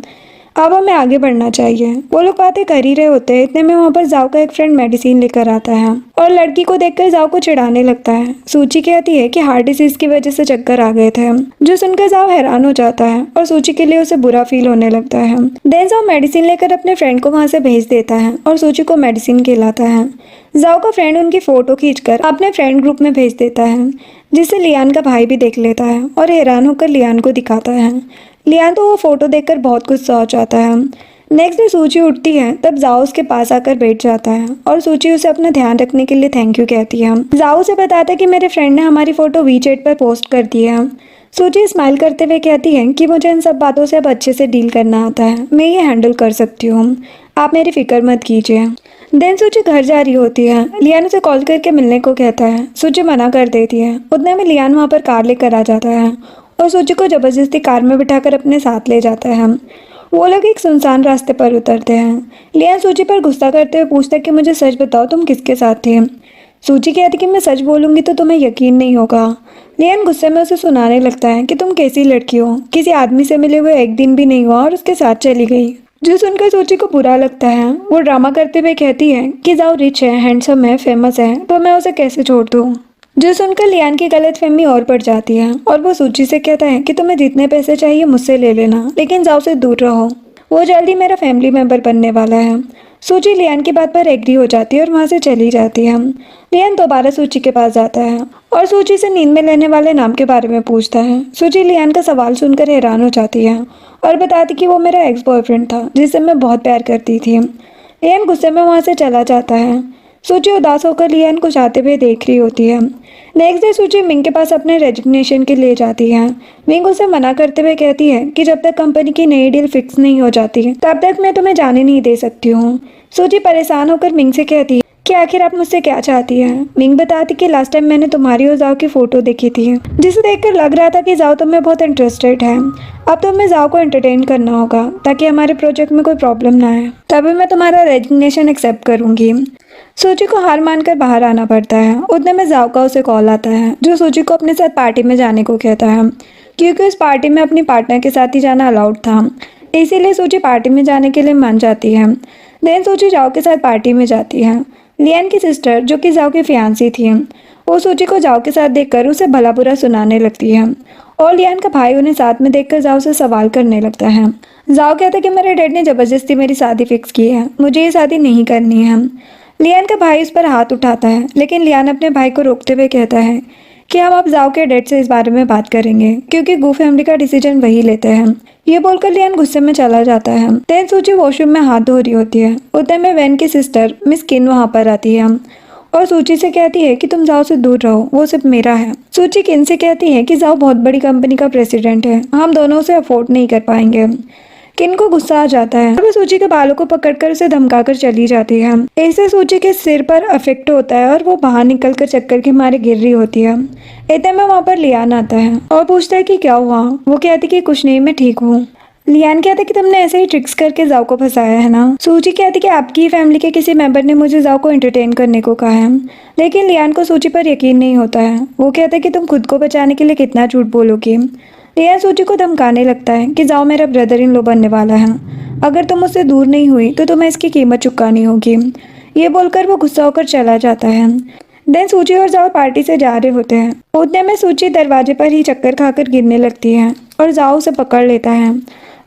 अब हमें आगे बढ़ना चाहिए। वो लोग बातें कर ही रहे होते हैं, इतने में वहाँ पर जाओ का एक फ्रेंड मेडिसिन लेकर आता है और लड़की को देखकर जाओ को चिढ़ाने लगता है। सूची कहती है कि हार्ट डिसीज की वजह से चक्कर आ गए थे, जो सुनकर जाओ हैरान हो जाता है और सूची के लिए उसे बुरा फील होने लगता है। देन जाओ मेडिसिन लेकर अपने फ्रेंड को वहाँ से भेज देता है और सूची को मेडिसिन खिलाता है। जाओ का फ्रेंड उनकी फोटो खींचकर अपने फ्रेंड ग्रुप में भेज देता है, जिसे लियान का भाई भी देख लेता है और हैरान होकर लियान को दिखाता है। लियान तो वो फोटो देखकर बहुत गुस्सा हो जाता है। नेक्स्ट डे सूची उठती है, तब जाओ उसके पास आकर बैठ जाता है और सूची उसे अपना ध्यान रखने के लिए थैंक यू कहती है। जाओ उसे बताता है कि मेरे फ्रेंड ने हमारी फोटो वीचैट पर पोस्ट कर दी है। सूची स्माइल करते हुए कहती है कि मुझे इन सब बातों से अब अच्छे से डील करना आता है, मैं ये हैंडल कर सकती हूँ, आप मेरी फिक्र मत कीजिए। देन सूची घर जा रही होती है। लियान उसे कॉल करके मिलने को कहता है। सूची मना कर देती है। उतने में लियान वहाँ पर कार लेकर आ जाता है और सूची को जबरदस्ती कार में बिठाकर अपने साथ ले जाता है। वो लोग एक सुनसान रास्ते पर उतरते हैं। लियान सूची पर गुस्सा करते हुए पूछता है कि मुझे सच बताओ, तुम किसके साथ थे? सूची कहती कि मैं सच बोलूंगी तो तुम्हें यकीन नहीं होगा। लियान गुस्से में उसे सुनाने लगता है कि तुम कैसी लड़की हो, किसी आदमी से मिले हुए एक दिन भी नहीं हुआ और उसके साथ चली गई। जो सुनकर सूची को बुरा लगता है, वो ड्रामा करते हुए कहती है कि जाओ रिच है, हैंडसम है, फेमस है, तो मैं उसे कैसे छोड़ दूँ। जो सुनकर लियान की गलतफहमी और बढ़ जाती है और वो सूची से कहता है कि तुम्हें जितने पैसे चाहिए मुझसे ले लेना, लेकिन जाओ से दूर रहो, वो जल्दी मेरा फैमिली मेंबर बनने वाला है। सूची लियान की बात पर एग्री हो जाती है और वहां से चली जाती है। लियान दोबारा सूची के पास जाता है और सूची से नींद में लेने वाले नाम के बारे में पूछता है। सूची लियान का सवाल सुनकर हैरान हो जाती है और बताती कि वो मेरा एक्स बॉयफ्रेंड था जिससे मैं बहुत प्यार करती थी। लियान गुस्से में वहां से चला जाता है। सूची उदास होकर लियान को जाते हुए देख रही होती है। नेक्स्ट डे सूची मिंग के पास अपने रेजिग्नेशन के लिए जाती है। मिंग उसे मना करते हुए कहती है कि जब तक कंपनी की नई डील फिक्स नहीं हो जाती तब तक मैं तुम्हें जाने नहीं दे सकती हूँ। सूची परेशान होकर मिंग से कहती है कि आखिर आप मुझसे क्या चाहती है। मिंग बताती कि लास्ट टाइम मैंने तुम्हारी और जाओ की फोटो देखी थी, जिसे देखकर लग रहा था कि जाओ तुम्हें बहुत इंटरेस्टेड है। अब तुम्हें जाओ को एंटरटेन करना होगा ताकि हमारे प्रोजेक्ट में कोई प्रॉब्लम ना आए, तभी मैं तुम्हारा रेजिग्नेशन एक्सेप्ट करूंगी। सूची को हार मानकर बाहर आना पड़ता है। उतने में जाओ का उसे कॉल आता है, जो सूची को अपने साथ पार्टी में जाने को कहता है, क्योंकि उस पार्टी में अपनी पार्टनर के साथ ही जाना अलाउड था। इसीलिए सूची पार्टी में जाने के लिए मान जाती है। देन सूची जाओ के साथ पार्टी में जाती है। लियान की सिस्टर, जो कि जाओ की फियांसी थी, वो सूची को जाओ के साथ देखकर उसे भला बुरा सुनाने लगती है और लियान का भाई उन्हें साथ में देखकर जाओ से सवाल करने लगता है। जाओ कहता है कि मेरे डैड ने जबरदस्ती मेरी शादी फिक्स की है, मुझे ये शादी नहीं करनी है। लियान का भाई इस पर हाथ उठाता है, लेकिन लियान अपने भाई को रोकते हुए कहता है कि हम अब जाओ के डैड से इस बारे में बात करेंगे, क्योंकि गू फैमिली का डिसीजन वही लेते हैं। ये बोलकर लियान गुस्से में चला जाता है। देन सूची वॉशरूम में हाथ धो रही होती है। उतने में वैन की सिस्टर मिस किन वहां पर आती है और सूची से कहती है कि तुम जाओ से दूर रहो, वो सिर्फ मेरा है। सूची किन से कहती है कि जाओ बहुत बड़ी कंपनी का प्रेसिडेंट है, हम दोनों उसे अफोर्ड नहीं कर पाएंगे। किन को गुस्सा आ जाता है और वो सूची के बालों को पकड़कर उसे धमकाकर चली जाती है। इससे सूची के सिर पर अफेक्ट होता है और वो बाहर निकलकर चक्कर के मारे गिर रही होती है। इतने में वहां पर लियान आता है और पूछता है कि क्या हुआ। वो कहती कि कुछ नहीं, मैं ठीक हूँ। लियान कहता है कि तुमने ऐसे ही ट्रिक्स करके जाओ को फंसाया है ना। सूची कहती कि आपकी फैमिली के किसी मेंबर ने मुझे जाओ को एंटरटेन करने को कहा है, लेकिन लियान को सूची पर यकीन नहीं होता है। वो कहता है कि तुम खुद को बचाने के लिए कितना झूठ बोलोगी। लियान सूची को धमकाने लगता है कि जाओ मेरा ब्रदर इन लो बनने वाला है, अगर तुम उससे दूर नहीं हुई तो तुम्हें इसकी कीमत चुकानी होगी। ये बोलकर वो गुस्सा होकर चला जाता है। देन सूची और जाओ पार्टी से जा रहे होते हैं। उतने में सूची दरवाजे पर ही चक्कर खाकर गिरने लगती है और जाओ उसे पकड़ लेता है।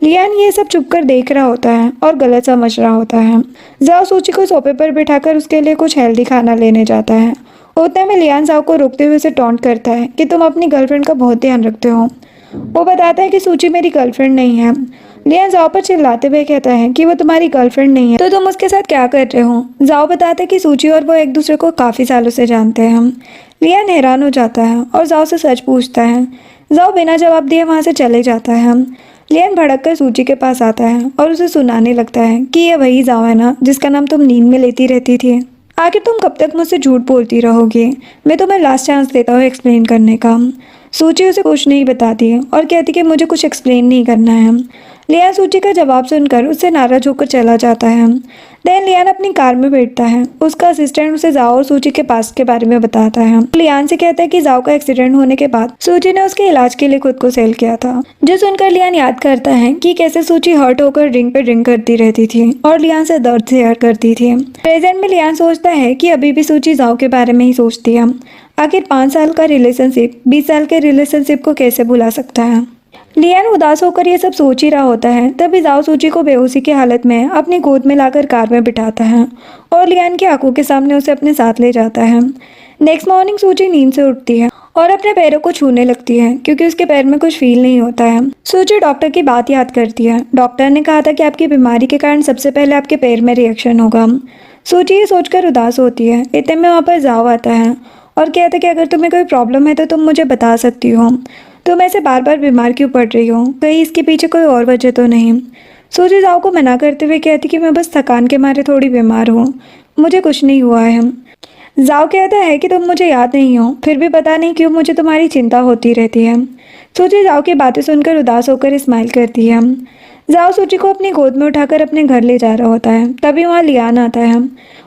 लियान ये सब चुप कर देख रहा होता है और गलत समझ रहा होता है। जाओ सूची को सोफे पर बिठाकर उसके लिए कुछ हेल्दी खाना लेने जाता है। उतने में लियान जाओ को रोकते हुए उसे टॉन्ट करता है कि तुम अपनी गर्लफ्रेंड का बहुत ध्यान रखते हो। वो बताता है कि सूची मेरी गर्लफ्रेंड नहीं है। लियान जाओ पर चिल्लाते हुए कहता है कि वो तुम्हारी गर्लफ्रेंड नहीं है तो तुम उसके साथ क्या कर रहे हो। जाओ बताता है कि सूची और वो एक दूसरे को काफी सालों से जानते हैं। लियान हैरान हो जाता है और जाओ से सच पूछता है। जाओ बिना जवाब दिए वहां से चले जाता है। लियान भड़क कर सूची के पास आता है और उसे सुनाने लगता है कि ये वही जाओ है ना जिसका नाम तुम नींद में लेती रहती थी। आखिर तुम कब तक मुझसे झूठ बोलती रहोगी, मैं तुम्हें लास्ट चांस देता हूँ एक्सप्लेन करने का। सूची उसे कुछ नहीं बताती है और कहती कि मुझे कुछ एक्सप्लेन नहीं करना है। लियान सूची का जवाब सुनकर उससे नाराज होकर चला जाता है। देन लियान अपनी कार में बैठता है। उसका असिस्टेंट उसे जाओ और सूची के पास के बारे में बताता है। लियान से कहता है कि जाओ का एक्सीडेंट होने के बाद सूची ने उसके इलाज के लिए खुद को सेल किया था। जो सुनकर लियान याद करता है कि कैसे सूची हर्ट होकर ड्रिंक पे ड्रिंक करती रहती थी और लियान से दर्द शेयर करती थी। प्रेजेंट में लियान सोचता है कि अभी भी सूची जाओ के बारे में ही सोचती है। आखिर 5 साल का रिलेशनशिप 20 साल के रिलेशनशिप को कैसे भुला सकता है। लियान उदास होकर ये सब सोच ही रहा होता है तभी जाओ सूची को बेहोशी की हालत में अपनी गोद में लाकर कार में बिठाता है और लियान की आंखों के सामने उसे अपने साथ ले जाता है। नेक्स्ट मॉर्निंग सूची नींद से उठती है और अपने पैरों को छूने लगती है क्योंकि उसके पैर में कुछ फील नहीं होता है। सूची डॉक्टर की बात याद करती है। डॉक्टर ने कहा था कि आपकी बीमारी के कारण सबसे पहले आपके पैर में रिएक्शन होगा। सूची ये सोचकर उदास होती है। इतने में वहाँ पर जाओ आता है और कहता है कि अगर तुम्हें कोई प्रॉब्लम है तो तुम मुझे बता सकती हो। तुम ऐसे बार बार बीमार क्यों पड़ रही हो, कहीं इसके पीछे कोई और वजह तो नहीं। सूची जाओ को मना करते हुए कहती कि मैं बस थकान के मारे थोड़ी बीमार हूँ, मुझे कुछ नहीं हुआ है। जाओ कहता है कि तुम मुझे याद नहीं हो, फिर भी पता नहीं क्यों मुझे तुम्हारी चिंता होती रहती है। सूची जाओ की बातें सुनकर उदास होकर स्माइल करती है। जाओ सूची को अपनी गोद में उठाकर अपने घर ले जा रहा होता है, तभी वहाँ लियान आता है।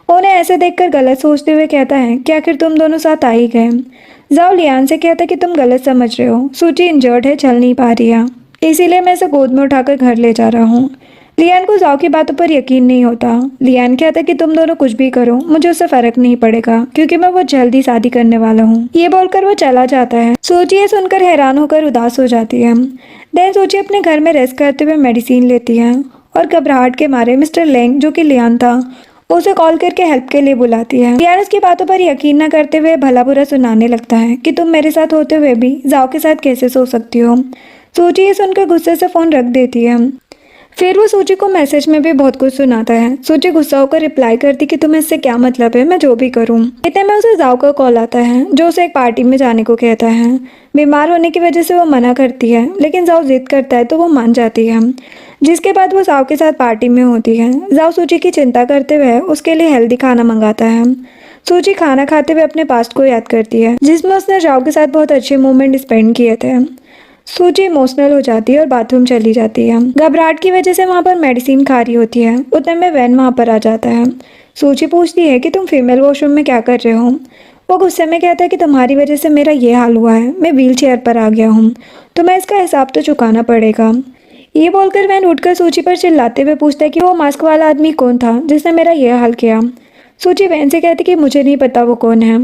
उन्हें ऐसे देखकर गलत सोचते हुए कहता है कि आखिर तुम दोनों साथ आ ही गए। जाओ लियान से कहता है कि तुम गलत समझ रहे हो, सूची इंजर्ड है, चल नहीं पा रही है, इसीलिए मैं इसे गोद में उठाकर घर ले जा रहा हूँ। लियान को जाओ की बातों पर यकीन नहीं होता। लियान कहता है कि तुम दोनों कुछ भी करो, मुझे उससे फर्क नहीं पड़ेगा क्योंकि मैं बहुत जल्दी शादी करने वाला हूँ। ये बोलकर वो चला जाता है। सूची ये सुनकर हैरान होकर उदास हो जाती है। देन सूची अपने घर में रेस्ट करते हुए मेडिसिन लेती है और घबराहट के मारे मिस्टर लेंग, जो कि लियान था, उसे कॉल करके हेल्प के लिए बुलाती है। लियान उसकी बातों पर यकीन न करते हुए भला बुरा सुनाने लगता है कि तुम मेरे साथ होते हुए भी जाओ के साथ कैसे सो सकती हो। सूची ये सुनकर गुस्से से फोन रख देती है। फिर वो सूची को मैसेज में भी बहुत कुछ सुनाता है। सूची गुस्सा होकर रिप्लाई करती कि तुम्हें इससे क्या मतलब है, मैं जो भी करूं। इतने में उसे जाओ का कॉल आता है जो उसे एक पार्टी में जाने को कहता है। बीमार होने की वजह से वो मना करती है, लेकिन जाओ जिद करता है तो वो मान जाती है, जिसके बाद वो जाओ के साथ पार्टी में होती है। जाओ सूची की चिंता करते हुए उसके लिए हेल्दी खाना मंगाता है। सूची खाना खाते हुए अपने पास्ट को याद करती है जिसमें उसने जाओ के साथ बहुत अच्छे मोमेंट स्पेंड किए थे। सूची इमोशनल हो जाती है और बाथरूम चली जाती है। घबराहट की वजह से वहाँ पर मेडिसिन खा रही होती है। उतने में वैन वहाँ पर आ जाता है। सूची पूछती है कि तुम फीमेल वॉशरूम में क्या कर रहे हो। वो गुस्से में कहता है कि तुम्हारी वजह से मेरा ये हाल हुआ है, मैं व्हील चेयर पर आ गया हूँ, तुम्हें इसका हिसाब तो चुकाना पड़ेगा। ये बोलकर वैन उठकर सूची पर चिल्लाते हुए पूछता है कि वो मास्क वाला आदमी कौन था जिसने मेरा यह हाल किया। सूची वैन से कहती कि मुझे नहीं पता वो कौन है।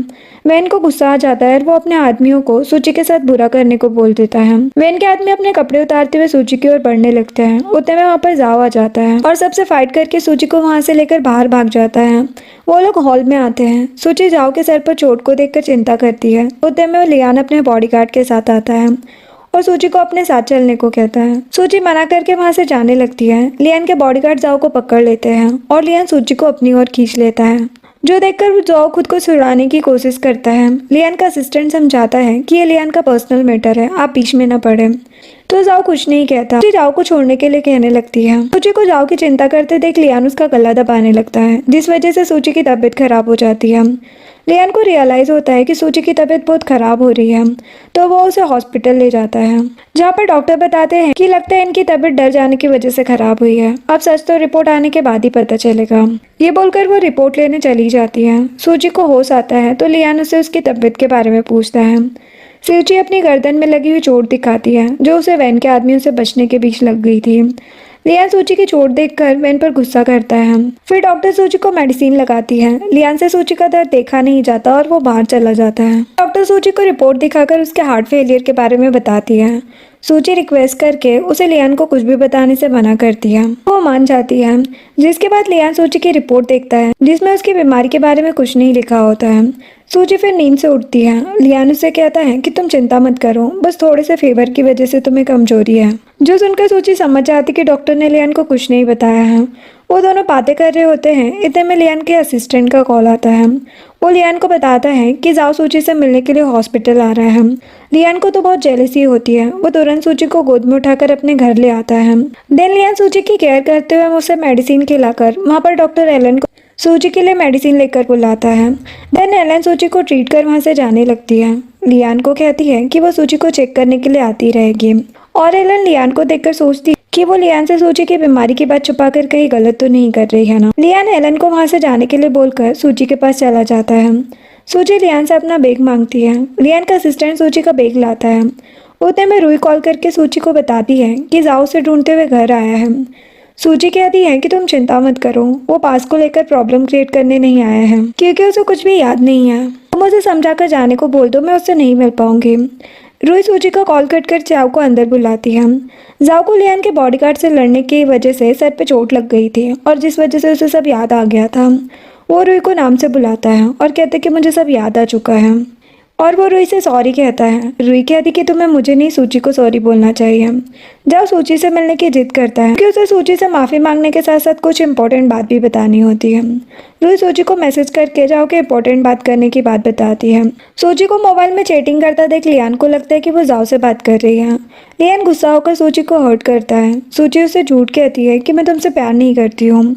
वैन को गुस्सा आ जाता है और वो अपने आदमियों को सूची के साथ बुरा करने को बोल देता है। वैन के आदमी अपने कपड़े उतारते हुए सूची की ओर बढ़ने लगते हैं। उतने में वहाँ पर जाओ आ जाता है और सबसे फाइट करके सूची को वहाँ से लेकर बाहर भाग जाता है। वो लोग हॉल में आते हैं। सूची जाओ के सर पर चोट को देखकर चिंता करती है। उतने में वो लियान अपने बॉडीगार्ड के साथ आता है और सूची को अपने साथ चलने को कहता है। सूची मना करके वहां से जाने लगती है। लियान के बॉडीगार्ड जाओ को पकड़ लेते हैं और लियान सूची को अपनी ओर खींच लेता है, जो देखकर वो जाओ खुद को छुड़ाने की कोशिश करता है। लियान का असिस्टेंट समझाता है कि ये लियान का पर्सनल मैटर है, आप बीच में न पड़े, तो जाओ कुछ नहीं कहता। सूची जाओ को छोड़ने के लिए कहने लगती है। सूची को जाओ की चिंता करते देख लियान उसका गला दबाने लगता है, जिस वजह से सूची की तबीयत खराब हो जाती है। लियान को रियलाइज होता है कि सूची की तबीयत बहुत खराब हो रही है, तो वो उसे हॉस्पिटल ले जाता है, जहाँ पर डॉक्टर बताते हैं कि लगता है इनकी तबीयत डर जाने की वजह से खराब हुई है। अब सच तो रिपोर्ट आने के बाद ही पता चलेगा। ये बोलकर वो रिपोर्ट लेने चली जाती है। सूची को होश आता है तो लियान उसे उसकी तबीयत के बारे में पूछता है। सूची अपनी गर्दन में लगी हुई चोट दिखाती है जो उसे वैन के आदमियों से बचने के बीच लग गई थी। लियान सूची की चोट देखकर वैन पर गुस्सा करता है। फिर डॉक्टर सूची को मेडिसिन लगाती है। लियान से सूची का दर्द देखा नहीं जाता और वो बाहर चला जाता है। डॉक्टर सूची को रिपोर्ट दिखाकर उसके हार्ट फेलियर के बारे में बताती है। सूची रिक्वेस्ट करके उसे लियान को कुछ भी बताने से मना करती है। वो मान जाती है, जिसके बाद लियान सूची की रिपोर्ट देखता है जिसमें उसकी बीमारी के बारे में कुछ नहीं लिखा होता है। सूची फिर नींद से उठती है। लियान उसे कहता है कि तुम चिंता मत करो, बस थोड़े से फीवर की वजह से तुम्हें कमजोरी है, जो सुनकर सूची समझ जाती कि डॉक्टर ने लियान को कुछ नहीं बताया है। वो दोनों बातें कर रहे होते हैं। इतने में लियान के असिस्टेंट का कॉल आता है। वो लियान को बताता है कि जाओ सूची से मिलने के लिए हॉस्पिटल आ रहा है। लियान को तो बहुत जेलसी होती है। वो तुरंत सूची को गोद में उठाकर अपने घर ले आता है। देन लियान सूची की केयर करते हुए उसे मेडिसिन खिलाकर वहाँ पर डॉक्टर एलन को सूची के लिए मेडिसिन लेकर बुलाता है। देन एलन सूची को ट्रीट कर वहाँ से जाने लगती है। लियान को कहती है कि वो सूची को चेक करने के लिए आती रहेगी और एलन लियान को देखकर सोचती कि वो लियान से सूची की बीमारी की बात छुपाकर कहीं गलत तो नहीं कर रही है ना। लियान एलन को वहां से जाने के लिए बोलकर सूची के पास चला जाता है। सूची लियान से अपना बैग मांगती है। लियान का असिस्टेंट सूची का बैग लाता है। उतने में रूई कॉल करके सूची को बताती है कि जाओ से ढूंढते हुए घर आया है। सूची कहती है कि तुम चिंता मत करो, वो पास को लेकर प्रॉब्लम क्रिएट करने नहीं आया है क्योंकि उसे कुछ भी याद नहीं है। तुम उसे समझाकर जाने को बोल दो, मैं उससे नहीं मिल पाऊंगी। रूई सूची का कॉल कट कर जाओ को अंदर बुलाती है। जाओ को लियान के बॉडीगार्ड से लड़ने की वजह से सर पे चोट लग गई थी और जिस वजह से उसे सब याद आ गया था। वो रूई को नाम से बुलाता है और कहते कि मुझे सब याद आ चुका है और वो रूई से सॉरी कहता है। रूई कहती कि तुम्हें मुझे नहीं सूची को सॉरी बोलना चाहिए। जाओ सूची से मिलने की जिद करता है कि उसे सूची से माफ़ी मांगने के साथ साथ कुछ इंपॉर्टेंट बात भी बतानी होती है। रूई सूची को मैसेज करके जाओ के इंपॉर्टेंट बात करने की बात बताती है। सूची को मोबाइल में चैटिंग करता देख लियान को लगता है कि वो जाओ से बात कर रही है। लियान गुस्सा होकर सूची को हर्ट करता है। सूची उसे झूठ कहती है कि मैं तुमसे प्यार नहीं करती हूँ।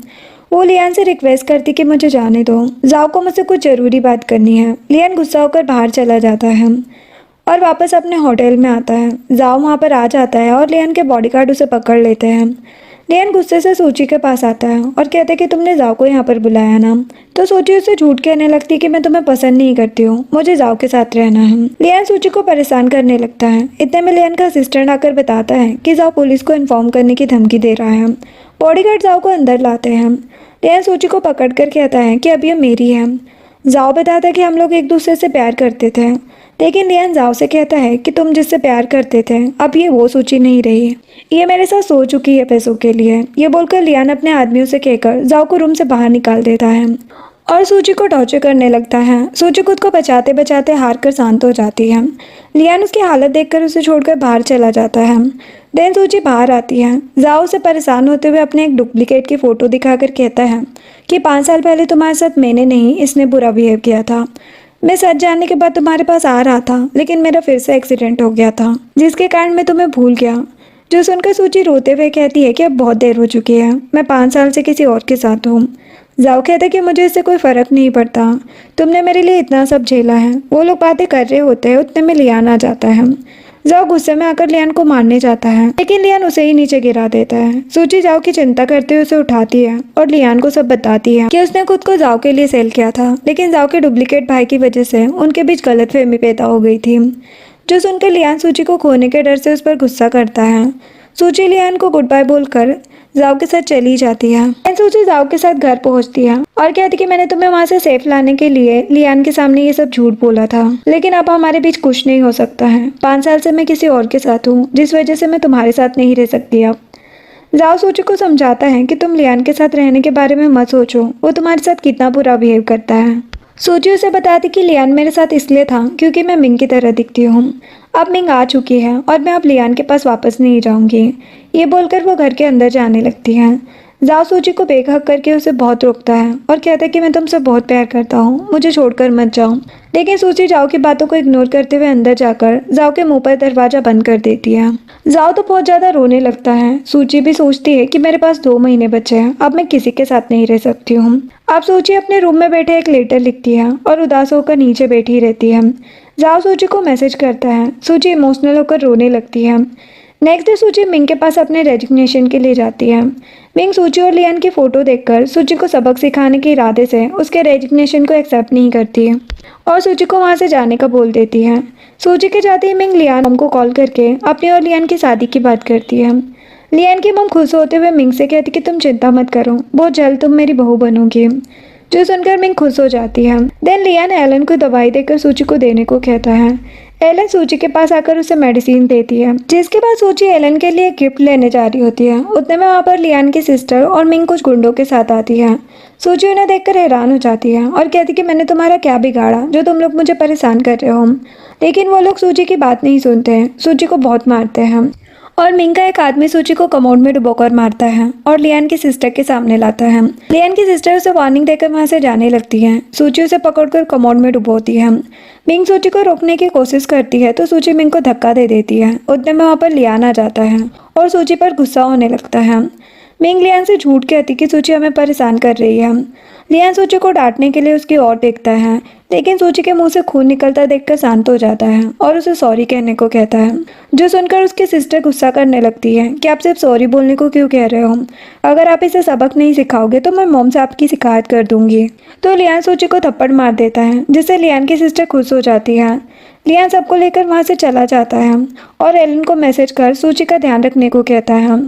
वो लियान से रिक्वेस्ट करती कि मुझे जाने दो, जाओ को मुझसे कुछ जरूरी बात करनी है। लियान गुस्सा होकर बाहर चला जाता है। और वापस अपने होटल में आता है। जाओ वहाँ पर आ जाता है और लियान के बॉडीगार्ड उसे पकड़ लेते हैं। लियान गुस्से से सूची के पास आता है और कहते हैं कि तुमने जाओ को यहाँ पर बुलाया ना। तो सूची उसे झूठ कहने लगती है कि मैं तुम्हें पसंद नहीं करती हूँ, मुझे जाओ के साथ रहना है। लियान सूची को परेशान करने लगता है। इतने में लियान का असिस्टेंट आकर बताता है कि जाओ पुलिस को इन्फॉर्म करने की धमकी दे रहा है। बॉडीगार्ड जाओ को अंदर लाते हैं। लियान सूची को पकड़ कर कहता है कि अब ये मेरी है। जाओ बताता है कि हम लोग एक दूसरे से प्यार करते थे, लेकिन लियान जाओ से कहता है कि तुम जिससे प्यार करते थे अब ये वो सूची नहीं रही, ये मेरे साथ सो चुकी है पैसों के लिए। ये बोलकर लियान अपने आदमियों से कहकर जाओ को रूम से बाहर निकाल देता है और सूची को टॉर्चर करने लगता है। सूची खुद को बचाते बचाते हार कर शांत हो जाती है। लियान उसकी हालत देखकर उसे छोड़कर बाहर चला जाता है। देन सूची बाहर आती है। जाओ उसे परेशान होते हुए अपने एक डुप्लीकेट की फ़ोटो दिखाकर कहता है कि 5 साल पहले तुम्हारे साथ मैंने नहीं, इसने बुरा बिहेव किया था। मैं सच जानने के बाद तुम्हारे पास आ रहा था, लेकिन मेरा फिर से एक्सीडेंट हो गया था जिसके कारण मैं तुम्हें भूल गया। जो सुनकर सूची रोते हुए कहती है कि अब बहुत देर हो चुकी है, मैं 5 साल से किसी और के साथ हूँ। जाओ कहता है कि मुझे इससे कोई फ़र्क नहीं पड़ता, तुमने मेरे लिए इतना सब झेला है। वो लोग बातें कर रहे होते हैं, उतने में लियान आ जाता है। जाओ गुस्से में आकर लियान को मारने जाता है, लेकिन लियान उसे ही नीचे गिरा देता है। सूची जाओ की चिंता करते हुए उसे उठाती है और लियान को सब बताती है कि उसने खुद को जाओ के लिए सेल किया था, लेकिन जाओ के डुप्लीकेट भाई की वजह से उनके बीच गलतफहमी पैदा हो गई थी। जो सुनकर लियान सूची को खोने के डर से उस पर गुस्सा करता है। सूची लियान को गुड बाय बोलकर जाओ के साथ चली जाती है। सूची जाओ के साथ घर पहुंचती है और कहती कि मैंने तुम्हें वहां से सेफ लाने के लिए लियान के सामने ये सब झूठ बोला था, लेकिन अब हमारे बीच कुछ नहीं हो सकता है। 5 साल से मैं किसी और के साथ हूँ, जिस वजह से मैं तुम्हारे साथ नहीं रह सकती अब। जाओ सूची को समझाता है कि तुम लियान के साथ रहने के बारे में मत सोचो, वो तुम्हारे साथ कितना बुरा बिहेव करता है। सूची उसे बताती कि लियान मेरे साथ इसलिए था क्योंकि मैं मिंग की तरह दिखती हूँ। अब मिंग आ चुकी है और मैं अब लियान के पास वापस नहीं जाऊंगी। ये बोलकर वो घर के अंदर जाने लगती है। जाओ सूची को बेहक करके उसे बहुत रोकता है और कहता है कि मैं तुमसे बहुत प्यार करता हूँ, मुझे छोड़कर मत जाओ। लेकिन सूची जाओ की बातों को इग्नोर करते हुए अंदर जाकर जाओ के मुंह पर दरवाजा बंद कर देती है। जाओ तो बहुत ज्यादा रोने लगता है। सूची भी सोचती है कि मेरे पास 2 महीने बचे हैं, अब मैं किसी के साथ नहीं रह सकती हूँ। अब सूची अपने रूम में बैठे एक लेटर लिखती है और उदास होकर नीचे बैठी रहती है। जाओ सूची को मैसेज करता है। सूची इमोशनल होकर रोने लगती है। नेक्स्ट डे सूची मिंग के पास अपने रेजिग्नेशन के लिए जाती है। मिंग सूची और लियान की फ़ोटो देखकर सूची को सबक सिखाने के इरादे से उसके रेजिग्नेशन को एक्सेप्ट नहीं करती है और सूची को वहां से जाने का बोल देती है। सूची के जाते ही मिंग लियान मॉम को कॉल करके अपनी और लियान की शादी की बात करती है। लियान की मॉम खुश होते हुए मिंग से कहती कि तुम चिंता मत करो, बहुत जल्द तुम मेरी बहू बनोगी। जो सुनकर मिंग खुश हो जाती है। देन लियान एलन को दवाई देकर सूची को देने को कहता है। एलन सूची के पास आकर उसे मेडिसिन देती है, जिसके बाद सूची एलन के लिए गिफ्ट लेने जा रही होती है। उतने में वहाँ पर लियान की सिस्टर और मिंग कुछ गुंडों के साथ आती है। सूची उन्हें देखकर हैरान हो जाती है और कहती कि मैंने तुम्हारा क्या बिगाड़ा जो तुम लोग मुझे परेशान कर रहे हो। लेकिन वो लोग सूची की बात नहीं सुनते हैं, सूची को बहुत मारते हैं और मिंग का एक आदमी सूची को कमोड में डुबोकर मारता है और लियान की सिस्टर के सामने लाता है। लियान की सिस्टर उसे वार्निंग देकर वहां से जाने लगती है। सूची उसे पकड़कर कमोड में डुबोती है। मिंग सूची को रोकने की कोशिश करती है तो सूची मिंग को धक्का दे देती है। उतने में वहां पर लियान आ जाता है और सूची पर गुस्सा होने लगता है। मिंग लियान से झूठ कहती कि सूची हमें परेशान कर रही है। लियान सूची को डांटने के लिए उसकी ओर देखता है, लेकिन सूची के मुंह से खून निकलता देखकर शांत हो जाता है और उसे सॉरी कहने को कहता है। जो सुनकर उसकी सिस्टर गुस्सा करने लगती है कि आप सिर्फ सॉरी बोलने को क्यों कह रहे हो, अगर आप इसे सबक नहीं सिखाओगे तो मैं मॉम से आपकी शिकायत कर दूंगी। तो लियान सूची को थप्पड़ मार देता है, जिससे लियान की सिस्टर खुश हो जाती है। लियान सबको लेकर वहां से चला जाता है और एलन को मैसेज कर सूची का ध्यान रखने को कहता है।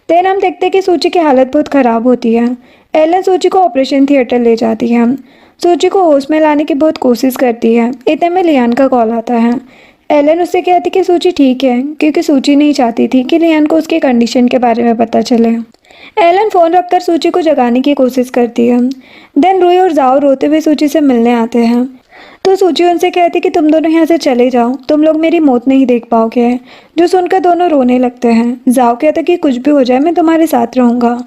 देन हम देखते हैं कि सूची की हालत बहुत खराब होती है। एलन सूची को ऑपरेशन थिएटर ले जाती है। सूची को होश में लाने की बहुत कोशिश करती है। इतने में लियान का कॉल आता है। एलन उससे कहती कि सूची ठीक है, क्योंकि सूची नहीं चाहती थी कि लियान को उसके कंडीशन के बारे में पता चले। एलन फ़ोन रखकर सूची को जगाने की कोशिश करती है। देन रूही और जाओ रोते हुए सूची से मिलने आते हैं। तो सूची उनसे कहती कि तुम दोनों यहाँ से चले जाओ, तुम लोग मेरी मौत नहीं देख पाओगे। जो सुनकर दोनों रोने लगते हैं। जाओ कहता कि कुछ भी हो जाए मैं तुम्हारे साथ रहूँगा।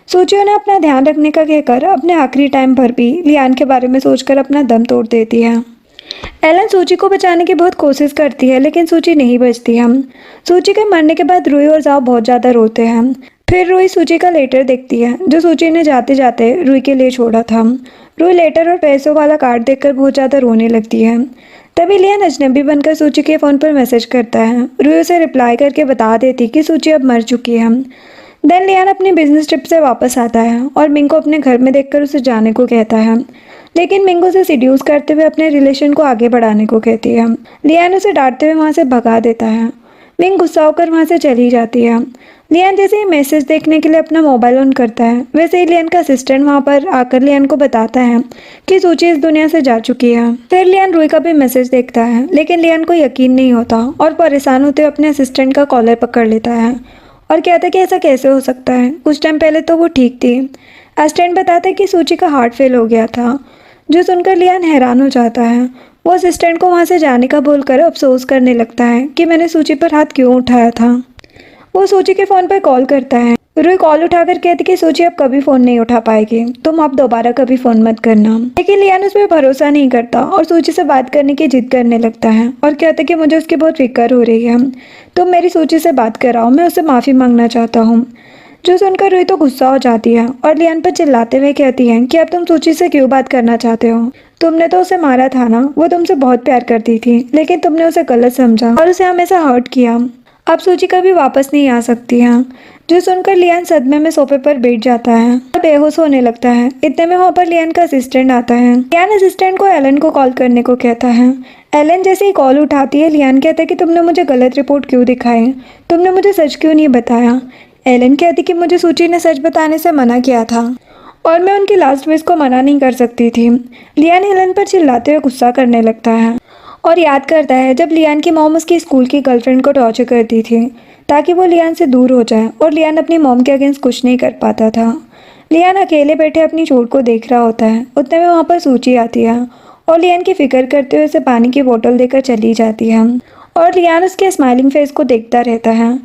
सूची उन्हें अपना ध्यान रखने का कहकर अपने आखिरी टाइम पर भी लियान के बारे में सोचकर अपना दम तोड़ देती है। एलन सूची को बचाने की बहुत कोशिश करती है, लेकिन सूची नहीं बचती है। सूची के मरने के बाद रूही और जाओ बहुत ज़्यादा रोते हैं। फिर रूही सूची का लेटर देखती है, जो सूची ने जाते जाते रूही के लिए छोड़ा था। रूही लेटर और पैसों वाला कार्ड देखकर बहुत ज़्यादा रोने लगती है। तभी लियान अजनबी बनकर सूची के फ़ोन पर मैसेज करता है। रूही उसे रिप्लाई करके बता देती कि सूची अब मर चुकी है। देन लियान अपनी बिजनेस ट्रिप से वापस आता है और मिंग को अपने घर में देखकर उसे जाने को कहता है, लेकिन मिंग उसे सिड्यूस करते हुए अपने रिलेशन को आगे बढ़ाने को कहती है। लियान उसे डांटते हुए वहाँ से भगा देता है। मिंग गुस्सा होकर वहाँ से चली जाती है। लियान जैसे ही मैसेज देखने के लिए अपना मोबाइल ऑन करता है, वैसे ही लियान का असिस्टेंट वहाँ पर आकर लियान को बताता है कि सूची इस दुनिया से जा चुकी है। फिर लियान रूही का भी मैसेज देखता है, लेकिन लियान को यकीन नहीं होता और परेशान होते हुए अपने असिस्टेंट का कॉलर पकड़ लेता है और कहता है कि ऐसा कैसे हो सकता है, कुछ टाइम पहले तो वो ठीक थी। असिस्टेंट बताता है कि सूची का हार्ट फेल हो गया था, जो सुनकर लियान हैरान हो जाता है। वो असिस्टेंट को वहाँ से जाने का बोलकर अफसोस करने लगता है कि मैंने सूची पर हाथ क्यों उठाया था। वो सूची के फ़ोन पर कॉल करता है। रूही कॉल उठाकर कहती कि सूची अब कभी फ़ोन नहीं उठा पाएगी, तुम अब दोबारा कभी फ़ोन मत करना। लेकिन लियान उस पर भरोसा नहीं करता और सूची से बात करने की जिद करने लगता है और कहता है कि मुझे उसकी बहुत फिक्र हो रही है, तुम मेरी सूची से बात कराओ, मैं उससे माफ़ी मांगना चाहता हूँ। जो सुनकर रूही तो गुस्सा हो जाती है और लियान पर चिल्लाते हुए कहती है कि अब तुम सूची से क्यों बात करना चाहते हो, तुमने तो उसे मारा था ना, वो तुमसे बहुत प्यार करती थी, लेकिन तुमने उसे गलत समझा और उसे हमेशा हर्ट किया। अब सूची कभी वापस नहीं आ सकती है। जो सुनकर लियान सदमे में सोफे पर बैठ जाता है और बेहोश होने लगता है। इतने में वहाँ पर लियान का असिस्टेंट आता है। लियान असिस्टेंट को एलन को कॉल करने को कहता है। एलन जैसे ही कॉल उठाती है, लियान कहता है कि तुमने मुझे गलत रिपोर्ट क्यों दिखाई, तुमने मुझे सच क्यों नहीं बताया। एलन कहती कि मुझे सूची ने सच बताने से मना किया था और मैं उनकी लास्ट विश को मना नहीं कर सकती थी। लियान एलन पर चिल्लाते हुए गुस्सा करने लगता है और याद करता है जब लियान की मॉम उसकी स्कूल की गर्लफ्रेंड को टॉर्चर करती थी ताकि वो लियान से दूर हो जाए और लियान अपनी मॉम के अगेंस्ट कुछ नहीं कर पाता था। लियान अकेले बैठे अपनी चोट को देख रहा होता है। उतने में वहाँ पर सूची आती है और लियान की फिक्र करते हुए उसे पानी की बोतल देकर चली जाती है और लियान उसके स्माइलिंग फेस को देखता रहता है।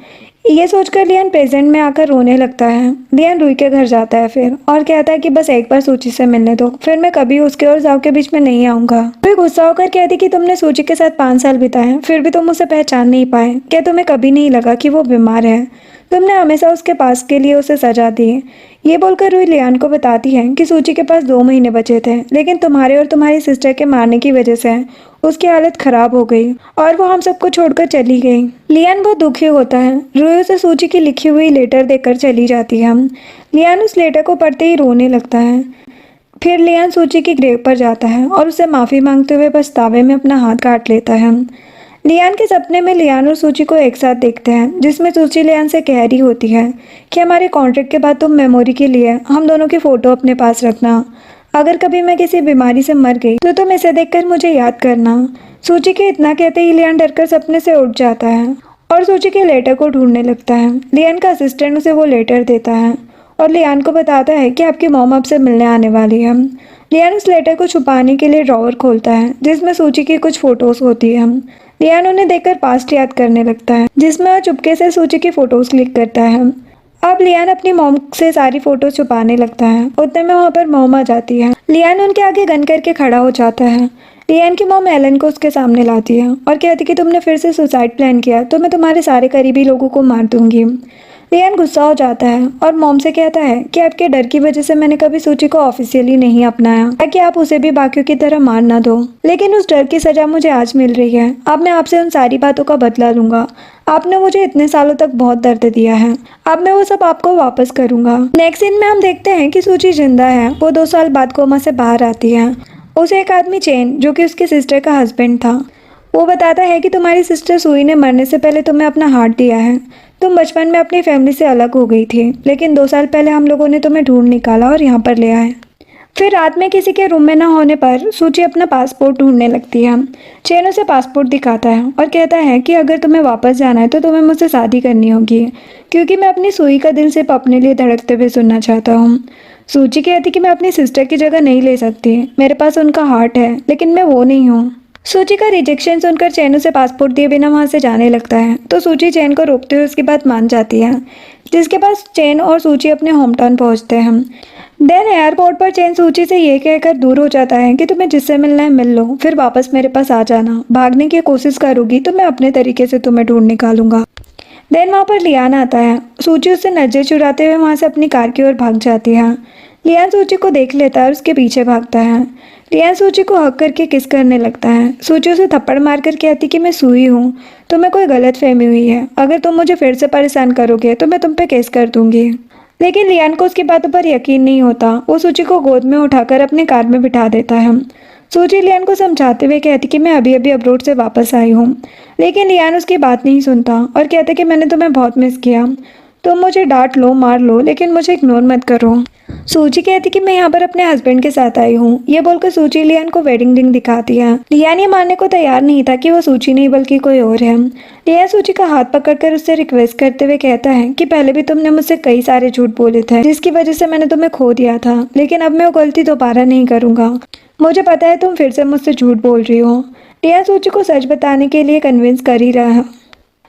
ये सोचकर लियान प्रेजेंट में आकर रोने लगता है। लियान रूही के घर जाता है फिर और कहता है कि बस एक बार सूची से मिलने दो, फिर मैं कभी उसके और जाओ के बीच में नहीं आऊँगा। रूही गुस्सा होकर कहती कि तुमने सूची के साथ 5 साल बिताए, फिर भी तुम उसे पहचान नहीं पाए। क्या तुम्हें कभी नहीं लगा कि वो बीमार है? तुमने हमेशा उसके पास के लिए उसे सजा दी। ये बोलकर रूही लियान को बताती है कि सूची के पास 2 महीने बचे थे, लेकिन तुम्हारे और तुम्हारी सिस्टर के मारने की वजह से उसकी हालत खराब हो गई और वो हम सबको छोड़कर चली गई। लियान बहुत दुखी होता है। रूही उसे सूची की लिखी हुई लेटर देकर चली जाती है। लियान उस लेटर को पढ़ते ही रोने लगता है। फिर लियान सूची की ग्रेव पर जाता है और उसे माफ़ी मांगते हुए पछतावे में अपना हाथ काट लेता है। लियान के सपने में लियान और सूची को एक साथ देखते हैं, जिसमें सूची लियान से कह रही होती है कि हमारे कॉन्ट्रैक्ट के बाद तुम मेमोरी के लिए हम दोनों की फ़ोटो अपने पास रखना। अगर कभी मैं किसी बीमारी से मर गई तो तुम इसे देखकर मुझे याद करना। सूची के इतना कहते ही लियान डरकर सपने से उठ जाता है और सूची के लेटर को ढूंढने लगता है। लियान का असिस्टेंट उसे वो लेटर देता है और लियान को बताता है कि आपकी मॉम आपसे मिलने आने वाली है। लियान उस लेटर को छुपाने के लिए ड्रॉवर खोलता है, जिसमें सूची की कुछ फोटोज होती है। लियान उन्हें देखकर पास्ट याद करने लगता है, जिसमें वह चुपके से सूची की फोटोज क्लिक करता है। अब लियान अपनी मॉम से सारी फोटो छुपाने लगता है। उतने में वहाँ पर मॉम आ जाती है। लियान उनके आगे गन करके खड़ा हो जाता है। लियान की मॉम एलन को उसके सामने लाती है और कहती कि तुमने फिर से सुसाइड प्लान किया तो मैं तुम्हारे सारे करीबी लोगों को मार दूंगी। लियान गुस्सा हो जाता है और मॉम से कहता है कि आपके डर की वजह से मैंने कभी सूची को ऑफिशियली नहीं अपनाया ताकि आप उसे भी बाकियों की तरह मार ना दो, लेकिन उस डर की सजा मुझे आज मिल रही है। अब मैं आपसे उन सारी बातों का बदला लूंगा। आपने मुझे इतने सालों तक बहुत दर्द दिया है, अब मैं वो सब आपको वापस करूंगा। नेक्स्ट सीन में हम देखते हैं कि सूची जिंदा है। वो 2 साल बाद कोमा से बाहर आती है। उसे एक आदमी चेन, जो कि उसकी सिस्टर का हस्बैंड था, वो बताता है कि तुम्हारी सिस्टर सुई ने मरने से पहले तुम्हें अपना हार्ट दिया है। तुम बचपन में अपनी फैमिली से अलग हो गई थी, लेकिन 2 साल पहले हम लोगों ने तुम्हें ढूंढ निकाला और यहाँ पर ले आए। फिर रात में किसी के रूम में न होने पर सूची अपना पासपोर्ट ढूंढने लगती है। चेन उसे पासपोर्ट दिखाता है और कहता है कि अगर तुम्हें वापस जाना है तो तुम्हें मुझसे शादी करनी होगी, क्योंकि मैं अपनी सुई का दिल सिर्फ अपने लिए धड़कते हुए सुनना चाहता हूँ। सूची कहती कि मैं अपनी सिस्टर की जगह नहीं ले सकती, मेरे पास उनका हार्ट है, लेकिन मैं वो नहीं हूँ। सूची का रिजेक्शन सुनकर चैन उसे पासपोर्ट दिए बिना वहाँ से जाने लगता है, तो सूची चैन को रोकते हुए उसकी बात मान जाती है, जिसके पास चैन और सूची अपने होम टाउन पहुँचते हैं। देन एयरपोर्ट पर चैन सूची से ये कहकर दूर हो जाता है कि तुम्हें जिससे मिलना है मिल लो, फिर वापस मेरे पास आ जाना। भागने की कोशिश करोगी तो मैं अपने तरीके से तुम्हें ढूंढ निकालूंगा। देन वहाँ पर लियान आता है। सूची उससे नजर चुराते हुए वहाँ से अपनी कार की ओर भाग जाती है। लियान सूची को देख लेता है और उसके पीछे भागता है। लियान सूची को हक करके किस करने लगता है। सूची उसे थप्पड़ मारकर कहती कि मैं सूई हूँ, तुम्हें कोई गलत फहमी हुई है, अगर तुम मुझे फिर से परेशान करोगे तो मैं तुम पे केस कर दूंगी। लेकिन लियान को उसकी बातों पर यकीन नहीं होता। वो सूची को गोद में उठाकर अपनी कार में बिठा देता है। सूची लियान को समझाते हुए कहती कि मैं अभी अभी अब्रोड से वापस आई हूँ, लेकिन लियान उसकी बात नहीं सुनता और कहता कि मैंने तुम्हें बहुत मिस किया, तुम मुझे डांट लो मार लो लेकिन मुझे इग्नोर मत करो। सूची कहती कि मैं यहाँ पर अपने हस्बैंड के साथ आई हूँ। ये बोलकर सूची लियान को वेडिंग रिंग दिखाती है। लियान ये मानने को तैयार नहीं था कि वो सूची नहीं बल्कि कोई और है। लियान सूची का हाथ पकड़कर उससे रिक्वेस्ट करते हुए कहता है कि पहले भी तुमने मुझसे कई सारे झूठ बोले थे जिसकी वजह से मैंने तुम्हें खो दिया था, लेकिन अब मैं वो गलती दोबारा नहीं करूँगा। मुझे पता है तुम फिर से मुझसे झूठ बोल रही हो। लियान सूची को सच बताने के लिए कन्विंस कर ही रहा है।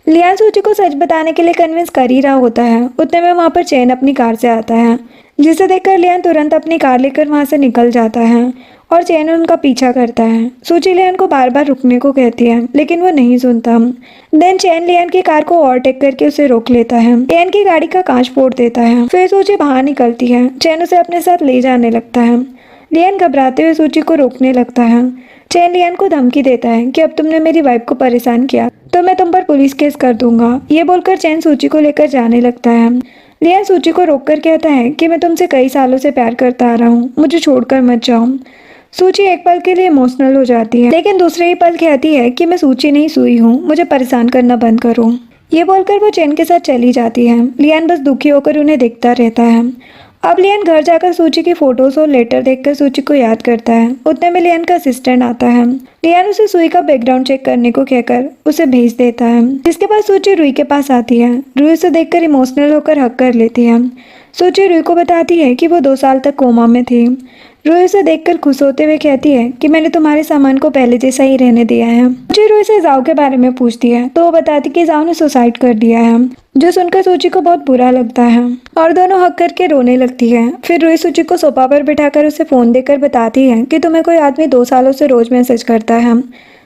लियान सूची को सच बताने के लिए कन्विंस कर ही रहा होता है, उतने में वहाँ पर चैन अपनी कार से आता है, जिसे देखकर लियान तुरंत अपनी कार लेकर वहाँ से निकल जाता है और चैन उनका पीछा करता है। सूची लियान को बार बार रुकने को कहती है लेकिन वो नहीं सुनता। देन चैन लियान की कार को ओवरटेक करके उसे रोक लेता है। लियान की गाड़ी का कांच फोड़ देता है। फिर सूची बाहर निकलती है। चैन उसे अपने साथ ले जाने लगता है। लियान घबराते हुए सूची को रोकने लगता है। चैन लियान को धमकी देता है कि अब तुमने मेरी वाइफ को परेशान किया तो मैं तुम पर पुलिस केस कर दूंगा। ये बोलकर चैन सूची को लेकर जाने लगता है। लियान सूची को रोककर कहता है कि मैं तुमसे कई सालों से प्यार करता आ रहा हूँ, मुझे छोड़कर मत जाओ। सूची एक पल के लिए इमोशनल हो जाती है, लेकिन दूसरे ही पल कहती है कि मैं सूची नहीं सूई हूँ, मुझे परेशान करना बंद करो। ये बोलकर वो चैन के साथ चली जाती है। लियान बस दुखी होकर उन्हें देखता रहता है। अब लियान घर जाकर सूची की फोटोज और लेटर देखकर सूची को याद करता है। उतने में लियान का असिस्टेंट आता है। लियान उसे सुई का बैकग्राउंड चेक करने को कहकर उसे भेज देता है, जिसके बाद सूची रुई के पास आती है। रुई उसे देखकर इमोशनल होकर हक कर लेती है। सूची रुई को बताती है कि वो 2 साल तक कोमा में थी। रुई उसे देखकर खुश होते हुए कहती है कि मैंने तुम्हारे सामान को पहले जैसा ही रहने दिया है। सूची रुई से जाओ के बारे में पूछती है तो वो बताती कि जाओ ने सुसाइड कर दिया है, जो सुनकर सूची को बहुत बुरा लगता है और दोनों हक करके रोने लगती है। फिर रुई सूची को सोफा पर बिठाकर उसे फोन देकर बताती है कि तुम्हें कोई आदमी 2 सालों से रोज मैसेज करता है,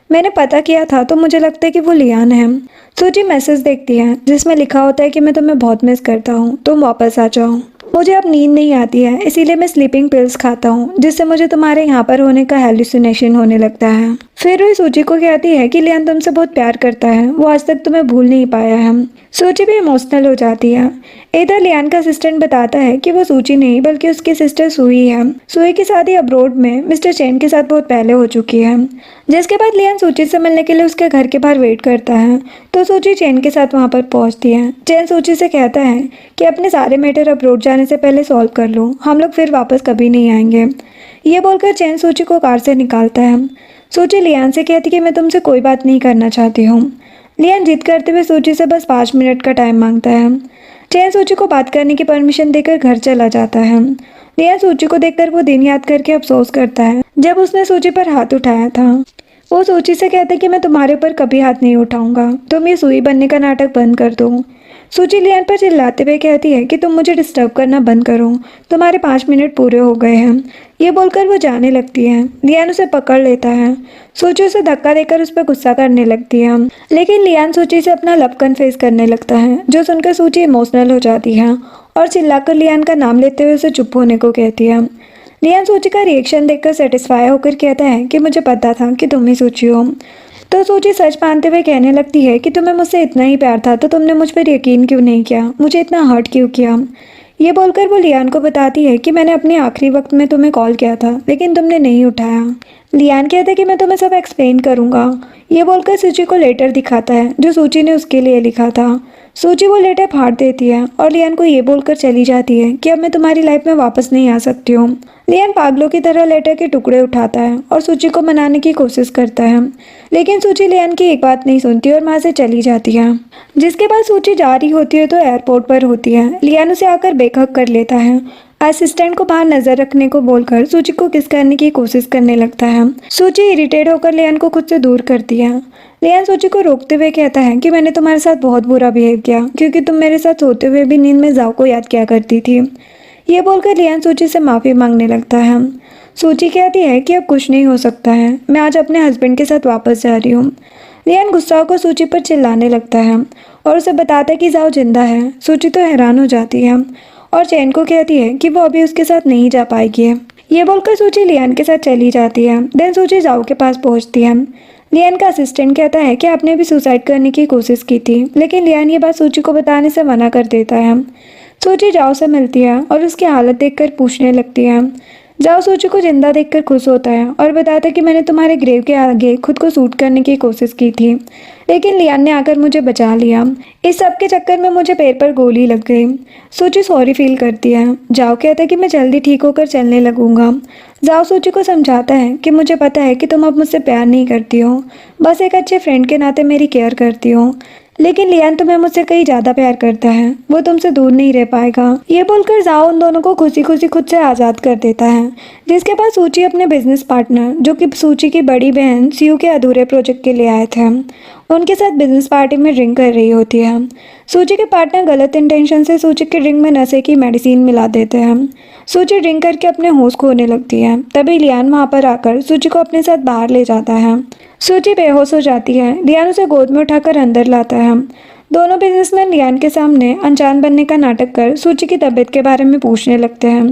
मैंने पता किया था तो मुझे लगता है कि वो लियान है। सूची मैसेज देखती है जिसमें लिखा होता है कि मैं तुम्हें बहुत मिस करता हूँ, तुम वापस आ जाओ। मुझे अब नींद नहीं आती है, इसीलिए मैं स्लीपिंग पिल्स खाता हूँ जिससे मुझे तुम्हारे यहाँ पर होने का हेलुसिनेशन होने लगता है। फिर वही सूची को कहती है कि लियान तुमसे बहुत प्यार करता है, वो आज तक तुम्हें भूल नहीं पाया है। सूची भी इमोशनल हो जाती है। इधर लियान का असिस्टेंट बताता है कि वो सूची नहीं बल्कि उसकी सिस्टर सुई है। सुई की शादी अब्रोड में मिस्टर चैन के साथ बहुत पहले हो चुकी है। जिसके बाद लियान सूची से मिलने के लिए उसके घर के बाहर वेट करता है तो सूची चैन के साथ वहाँ पर पहुँचती है। चैन सूची से कहता है कि अपने सारे मैटर अब्रोड जाने से पहले सॉल्व कर लो, हम लोग फिर वापस कभी नहीं आएंगे। ये बोलकर चैन सूची को कार से निकालता है। सूची लियान से कहती कि मैं तुमसे कोई बात नहीं करना चाहती हूँ। लियान जिद करते हुए सूची से बस 5 मिनट का टाइम मांगता है। चैन सूची को बात करने की परमिशन देकर घर चला जाता है। लियान सूची को देखकर वो दिन याद करके अफसोस करता है जब उसने सूची पर हाथ उठाया था। वो सूची से कहता है कि मैं तुम्हारे ऊपर कभी हाथ नहीं उठाऊंगा, तुम ये सुई बनने का नाटक बंद कर दो। सूची लियान पर चिल्लाते हुए कहती है कि तुम मुझे डिस्टर्ब करना बंद करो, तुम्हारे 5 मिनट पूरे हो गए हैं। ये बोलकर वो जाने लगती है। लियान उसे पकड़ लेता है। सूची उसे धक्का देकर उस पर गुस्सा करने लगती है, लेकिन लियान सूची से अपना लव कन्फेस करने लगता है, जो सुनकर सूची इमोशनल हो जाती है और चिल्लाकर लियान का नाम लेते हुए उसे चुप होने को कहती है। लियान सूची का रिएक्शन देखकर सेटिस्फाई होकर कहता है कि मुझे पता था कि तुम ही सूची हो। तो सूची सच मानते हुए कहने लगती है कि तुम्हें मुझसे इतना ही प्यार था तो तुमने मुझ पर यकीन क्यों नहीं किया, मुझे इतना हर्ट क्यों किया। ये बोलकर वो लियान को बताती है कि मैंने अपने आखिरी वक्त में तुम्हें कॉल किया था लेकिन तुमने नहीं उठाया। लियान कहता है कि मैं तुम्हें सब एक्सप्लेन करूँगा। ये बोलकर सूची को लेटर दिखाता है जो सूची ने उसके लिए लिखा था। सूची वो लेटर फाड़ देती है और लियान को ये बोलकर चली जाती है कि अब मैं तुम्हारी लाइफ में वापस नहीं आ सकती हूँ। लियान पागलों की तरह लेटर के टुकड़े उठाता है और सूची को मनाने की कोशिश करता है, लेकिन सूची लियान की एक बात नहीं सुनती और वहाँ से चली जाती है। जिसके बाद सूची जा रही होती है तो एयरपोर्ट पर होती है। लियान उसे आकर बेखक कर लेता है। असिस्टेंट को बाहर नजर रखने को बोलकर सूची को किस करने की कोशिश करने लगता है। सूची इरिटेट होकर लियान को खुद से दूर करती है। लियान सूची को रोकते हुए कहता है कि मैंने तुम्हारे साथ बहुत बुरा बिहेव किया क्योंकि तुम मेरे साथ सोते हुए भी नींद में जाओ को याद किया करती थी। ये बोलकर लियान सूची से माफ़ी मांगने लगता है। सूची कहती है कि अब कुछ नहीं हो सकता है, मैं आज अपने हस्बैंड के साथ वापस जा रही हूँ। लियान गुस्सा होकर सूची पर चिल्लाने लगता है और उसे बताता है कि जाओ जिंदा है। सूची तो हैरान हो जाती है और चैन को कहती है कि वो अभी उसके साथ नहीं जा पाएगी। ये बोलकर सूची लियान के साथ चली जाती है। देन सूची जाओ के पास पहुंचती है। लियान का असिस्टेंट कहता है कि आपने भी सुसाइड करने की कोशिश की थी, लेकिन लियान ये बात सूची को बताने से मना कर देता है। सूची जाओ से मिलती है और उसकी हालत देखकर पूछने लगती है। जाओ सूची को जिंदा देखकर खुश होता है और बताता है कि मैंने तुम्हारे ग्रेव के आगे खुद को शूट करने की कोशिश की थी, लेकिन लियान ने आकर मुझे बचा लिया। इस सब के चक्कर में मुझे पैर पर गोली लग गई। सूची सॉरी फील करती है। जाओ कहता है कि मैं जल्दी ठीक होकर चलने लगूंगा। जाओ सूची को समझाता है कि मुझे पता है कि तुम अब मुझसे प्यार नहीं करती हो, बस एक अच्छे फ्रेंड के नाते मेरी केयर करती हो, लेकिन लियान तुम्हें मुझसे कहीं ज्यादा प्यार करता है, वो तुमसे दूर नहीं रह पाएगा। ये बोलकर जाओ उन दोनों को खुशी खुशी खुद से आजाद कर देता है, जिसके बाद सूची अपने बिजनेस पार्टनर, जो कि सूची की बड़ी बहन सीयू के अधूरे प्रोजेक्ट के लिए आए थे, उनके साथ बिजनेस पार्टी में ड्रिंक कर रही होती है। सूची के पार्टनर गलत इंटेंशन से सूची के ड्रिंक में नशे की मेडिसिन मिला देते हैं। सूची ड्रिंक करके अपने होश खोने लगती है। तभी लियान वहां पर आकर सूची को अपने साथ बाहर ले जाता है। सूची बेहोश हो जाती है। लियान उसे गोद में उठाकर अंदर लाता है। दोनों बिजनेसमैन लियान के सामने अनजान बनने का नाटक कर सूची की तबीयत के बारे में पूछने लगते हैं।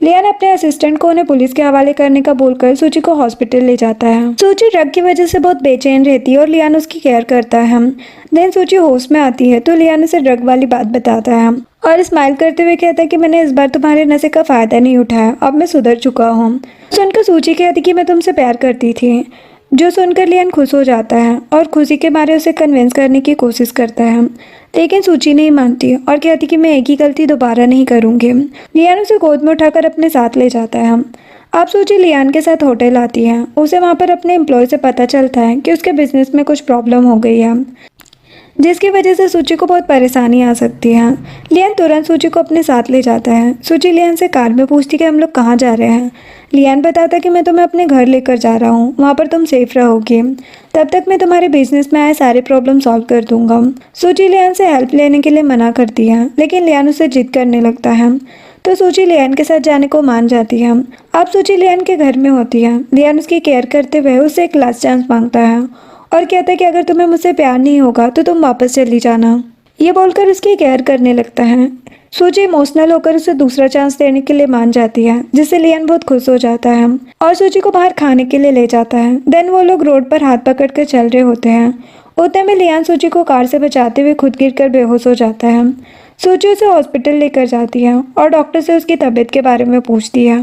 लियान अपने असिस्टेंट को उन्हें पुलिस के हवाले करने का बोलकर सूची को हॉस्पिटल ले जाता है। सूची ड्रग की वजह से बहुत बेचैन रहती है और लियान उसकी केयर करता है। देन सूची होश में आती है तो लियान उसे ड्रग वाली बात बताता है और स्माइल करते हुए कहता है कि मैंने इस बार तुम्हारे नशे का फायदा नहीं उठाया, अब मैं सुधर चुका हूँ। सुनकर सूची कहती कि मैं तुमसे प्यार करती थी, जो सुनकर लियान खुश हो जाता है और खुशी के मारे उसे कन्विंस करने की कोशिश करता है, लेकिन सूची नहीं मानती और कहती कि मैं एक ही गलती दोबारा नहीं करूँगी। लियान उसे गोद में उठाकर अपने साथ ले जाता है। अब सूची लियान के साथ होटल आती है। उसे वहाँ पर अपने एम्प्लॉय से पता चलता है कि उसके बिजनेस में कुछ प्रॉब्लम हो गई है, जिसकी वजह से सूची को बहुत परेशानी आ सकती है। लियान तुरंत सूची को अपने साथ ले जाता है। सूची लियान से कार में पूछती कि हम लोग कहाँ जा रहे हैं। लियान बताता कि मैं तुम्हें अपने घर लेकर जा रहा हूँ, वहाँ पर तुम सेफ रहोगे, तब तक मैं तुम्हारे बिजनेस में आए सारे प्रॉब्लम सॉल्व कर दूंगा। सूची लियान से हेल्प लेने के लिए मना करती है, लेकिन लियान उसे जिद करने लगता है, तो सूची लियान के साथ जाने को मान जाती है। अब सूची लियान के घर में होती है। लियान उसकी केयर करते हुए उससे एक लास्ट चांस मांगता है और कहता है कि अगर तुम्हें मुझसे प्यार नहीं होगा तो तुम वापस चली जाना। ये बोलकर उसकी केयर करने लगता है। सूची इमोशनल होकर उसे दूसरा चांस देने के लिए मान जाती है, जिससे लियान बहुत खुश हो जाता है और सूची को बाहर खाने के लिए ले जाता है। देन वो लोग रोड पर हाथ पकड़कर चल रहे होते हैं। उतने में लियान सूची को कार से बचाते हुए खुद गिरकर बेहोश हो जाता है। सूची उसे हॉस्पिटल लेकर जाती है और डॉक्टर से उसकी तबीयत के बारे में पूछती है।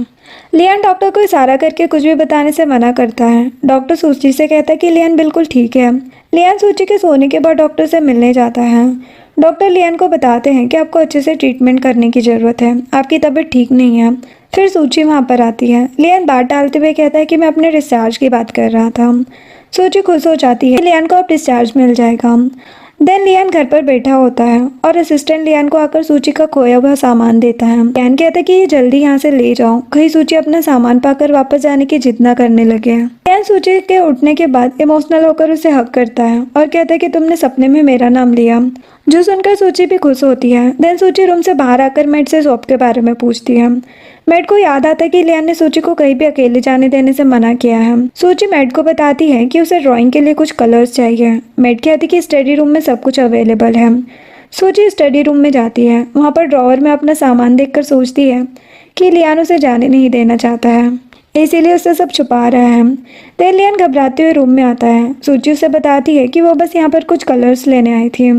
लियान डॉक्टर को इशारा करके कुछ भी बताने से मना करता है। डॉक्टर सूची से कहता है कि लियान बिल्कुल ठीक है। लियान सूची के सोने के बाद डॉक्टर से मिलने जाता है। डॉक्टर लियान को बताते हैं कि आपको अच्छे से ट्रीटमेंट करने की ज़रूरत है, आपकी तबीयत ठीक नहीं है। फिर सूची वहाँ पर आती है। लियान बात डालते हुए कहता है कि मैं अपने डिस्चार्ज की बात कर रहा था। सूची खुश हो जाती है, लियान को अब डिस्चार्ज मिल जाएगा। देन लियान घर पर बैठा होता है और असिस्टेंट लियान को आकर सूची का खोया हुआ सामान देता है। लियान कहता है कि ये जल्दी यहाँ से ले जाओ, कहीं सूची अपना सामान पाकर वापस जाने की जिद न करने लगे। लियान सूची के उठने के बाद इमोशनल होकर उसे हक करता है और कहता है कि तुमने सपने में मेरा नाम लिया, जो सुनकर सूची भी खुश होती है। देन सूची रूम से बाहर आकर मेट से शॉप के बारे में पूछती है। मेट को याद आता है कि लियान ने सूची को कहीं भी अकेले जाने देने से मना किया है। सूची मेट को बताती है कि उसे ड्राइंग के लिए कुछ कलर्स चाहिए। मेट कहती है कि स्टडी रूम में सब कुछ अवेलेबल है। सूची स्टडी रूम में जाती है। वहाँ पर ड्रॉवर में अपना सामान देखकर सोचती है कि लियान उसे जाने नहीं देना चाहता है, इसीलिए उसे सब छुपा रहा है। देन लियान घबराते हुए रूम में आता है। सूची उसे बताती है कि वो बस यहाँ पर कुछ कलर्स लेने आई थी।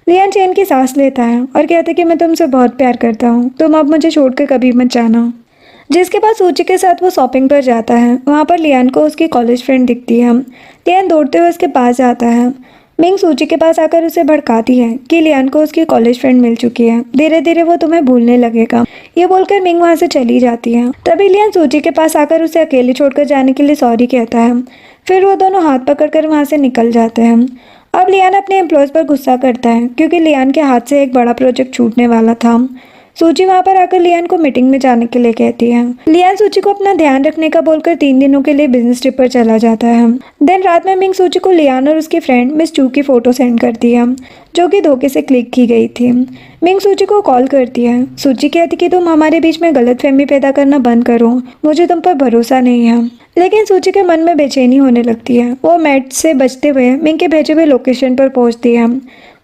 लियान चैन की सांस लेता है और कहता है कि मैं तुमसे बहुत प्यार करता हूँ, तुम अब मुझे छोड़कर कभी मत जाना। जिसके बाद सूची के साथ वो शॉपिंग पर जाता है। वहाँ पर लियान को उसकी कॉलेज फ्रेंड दिखती है। लियान दौड़ते हुए उसके पास जाता है। मिंग सूची के पास आकर उसे भड़काती है कि लियान को उसकी कॉलेज फ्रेंड मिल चुकी है, धीरे धीरे वो तुम्हें भूलने लगेगा। ये बोलकर मिंग वहाँ से चली जाती है। तभी लियान सूची के पास आकर उसे अकेले छोड़कर जाने के लिए सॉरी कहता है। फिर वो दोनों हाथ पकड़कर वहाँ से निकल जाते हैं। अब लियान अपने एम्प्लॉयज़ पर गुस्सा करता है क्योंकि लियान के हाथ से एक बड़ा प्रोजेक्ट छूटने वाला था। सूची वहाँ पर आकर लियान को मीटिंग में जाने के लिए कहती है। लियान सूची को अपना ध्यान रखने का बोलकर 3 दिनों के लिए बिजनेस ट्रिप पर चला जाता है। देन रात में मिंग सूची को लियान और उसकी फ्रेंड मिस चू की फोटो सेंड करती है, जो कि धोखे से क्लिक की गई थी। मिंग सूची को कॉल करती है। सूची कहती कि तुम हमारे बीच में गलतफहमी पैदा करना बंद करो, मुझे तुम पर भरोसा नहीं है। लेकिन सूची के मन में बेचैनी होने लगती है। वो मैट से बचते हुए मिंग के भेजे हुए लोकेशन पर पहुंचती है।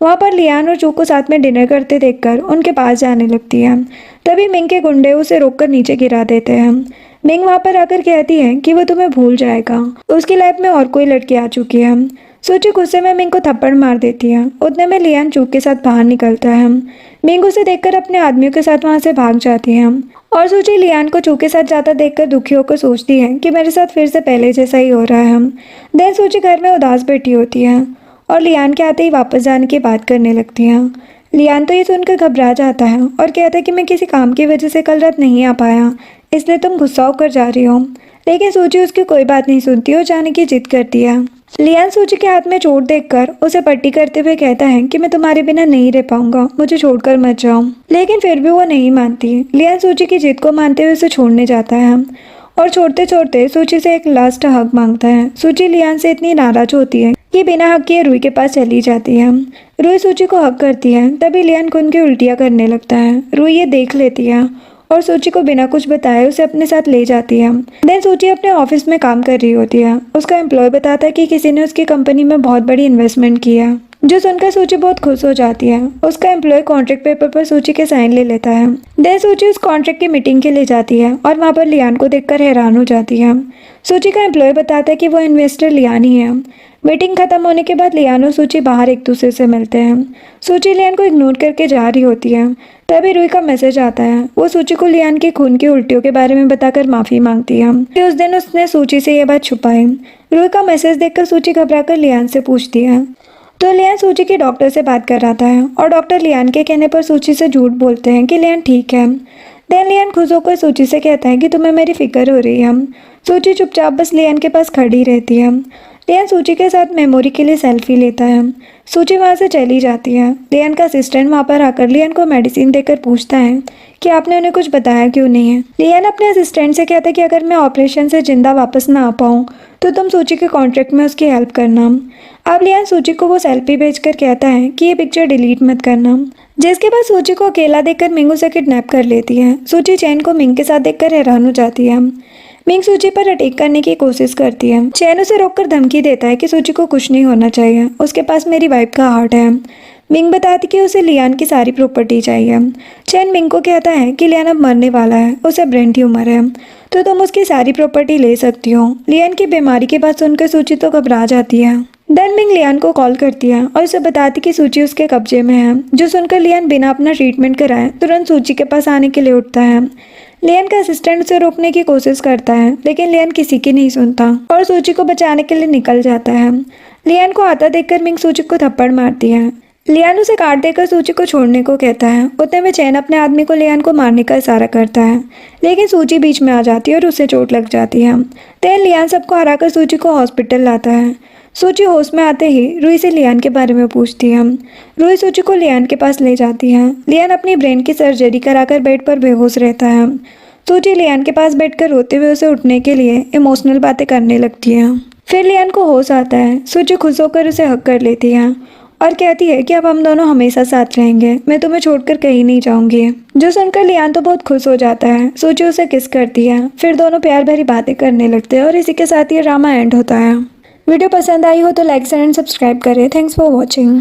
वहाँ पर लियान और चू को साथ में डिनर करते देखकर उनके पास जाने लगती है। तभी मिंग के गुंडे उसे रोककर नीचे गिरा देते हैं। मिंग वहाँ पर आकर कहती है कि वो तुम्हें भूल जाएगा। उसकी लाइफ में और कोई लड़की आ चुकी है। सूची गुस्से में मिंग को थप्पड़ मार देती है। उतने में लियान चूक के साथ बाहर निकलता है। मिंग उसे देखकर अपने आदमियों के साथ वहां से भाग जाती है और सूची लियान को चूक के साथ जाता देखकर दुखी होकर सोचती है कि मेरे साथ फिर से पहले जैसा ही हो रहा है। देन सूची घर में उदास बैठी होती है और लियान के आते ही वापस जाने की बात करने लगती है। लियान तो ये सुनकर घबरा जाता है और कहता है कि मैं किसी काम की वजह से कल रात नहीं आ पाया, इसलिए तुम गुस्सा होकर जा रही हो। लेकिन सूची उसकी कोई बात नहीं सुनती और जाने की जिद करती है। लियान सूची के हाथ में चोट देखकर उसे पट्टी करते हुए कहता है कि मैं तुम्हारे बिना नहीं रह पाऊंगा, मुझे छोड़कर मत जाओ। लेकिन फिर भी वो नहीं मानती। लियान सूची की जिद को मानते हुए उसे छोड़ने जाता है और छोड़ते छोड़ते सूची से एक लास्ट हक मांगता है। सूची लियान से इतनी नाराज होती है कि बिना हक किए रूही के पास चली जाती है। रूही सूची को हक करती है, तभी लियान खून की उल्टियां करने लगता है। रूही ये देख लेती है और सूची को बिना कुछ बताए उसे अपने साथ ले जाती है। देन सूची अपने ऑफिस में काम कर रही होती है। उसका एम्प्लॉय बताता है कि किसी ने उसकी कंपनी में बहुत बड़ी इन्वेस्टमेंट की है, जो सुनकर सूची बहुत खुश हो जाती है। उसका एम्प्लॉय कॉन्ट्रैक्ट पेपर पर सूची के साइन ले लेता है। देन सूची उस कॉन्ट्रैक्ट की मीटिंग के लिए जाती है और वहाँ पर लियान को देखकर हैरान हो जाती है। सूची का एम्प्लॉय बताता है कि वो इन्वेस्टर लियान ही है। मीटिंग खत्म होने के बाद लियान और सूची बाहर एक दूसरे से मिलते हैं। सूची लियान को इग्नोर करके जा रही होती है, तभी रूही का मैसेज आता है। वो सूची को लियान की खून की उल्टियों के बारे में बताकर माफी मांगती है कि उस दिन उसने सूची से ये बात छुपाई। रूही का मैसेज देखकर सूची घबराकर लियान से पूछती है तो लियान सूची के डॉक्टर से बात कराता है और डॉक्टर लियान के कहने पर सूची से झूठ बोलते हैं कि लियान ठीक है। देन लियान खुश होकर सूची से कहता है कि तुम्हें मेरी फिक्र हो रही है। सूची चुपचाप बस लियान के पास खड़ी रहती है। लियान सूची के साथ मेमोरी के लिए सेल्फी लेता है। सूची वहाँ से चली जाती है। लियान का असिस्टेंट वहाँ पर आकर लियान को मेडिसिन देकर पूछता है कि आपने उन्हें कुछ बताया क्यों नहीं है। लियान अपने असिस्टेंट से कहता है कि अगर मैं ऑपरेशन से जिंदा वापस ना आ पाऊँ तो तुम सूची के कॉन्ट्रैक्ट में उसकी हेल्प करना। अब लियान सूची को वो सेल्फी भेजकर कहता है कि ये पिक्चर डिलीट मत करना। जिसके बाद सूची को अकेला देखकर मिंग उसे किडनैप कर लेती है। सूची चैन को मिंग के साथ देखकर हैरान हो जाती है। मिंग सूची पर अटैक करने की कोशिश करती है। चैन उसे रोककर धमकी देता है कि सूची को कुछ नहीं होना चाहिए, उसके पास मेरी वाइफ का हार्ट है। मिंग बताती कि उसे लियान की सारी प्रॉपर्टी चाहिए। चैन मिंग को कहता है कि लियान अब मरने वाला है, उसे ब्रेन ट्यूमर है, तो तुम उसकी सारी प्रॉपर्टी ले सकती हो। लियान की बीमारी की बात सुनकर सूची तो घबरा जाती है। देन मिंग लियान को कॉल करती है और उसे बताती कि सूची उसके कब्जे में है, जो सुनकर लियान बिना अपना ट्रीटमेंट कराए तुरंत सूची के पास आने के लिए उठता है। लियान का असिस्टेंट उसे रोकने की कोशिश करता है, लेकिन लियान किसी की नहीं सुनता और सूची को बचाने के लिए निकल जाता है। लियान को आता देखकर मिंग सूची को थप्पड़ मारती है। लियान उसे काट देकर सूची को छोड़ने को कहता है। उतने में चैन अपने आदमी को लियान को मारने का इशारा करता है, लेकिन सूची बीच में आ जाती है और उसे चोट लग जाती है। देन लियान सबको हराकर सूची को हॉस्पिटल लाता है। सूची होश में आते ही रूही से लियान के बारे में पूछती है। रूही सूची को लियान के पास ले जाती है। लियान अपनी ब्रेन की सर्जरी कराकर बेड पर बेहोश रहता है। सूची लियान के पास बैठकर रोते हुए उसे उठने के लिए इमोशनल बातें करने लगती है। फिर लियान को होश आता है। सूची खुश होकर उसे हक कर लेती है और कहती है कि अब हम दोनों हमेशा साथ रहेंगे, मैं तुम्हें छोड़कर कहीं नहीं जाऊंगी। जो सुनकर लियान तो बहुत खुश हो जाता है। सूची उसे किस करती है, फिर दोनों प्यार भरी बातें करने लगते हैं और इसी के साथ ये ड्रामा एंड होता है। वीडियो पसंद आई हो तो लाइक शेयर एंड सब्सक्राइब करें। Thanks for watching.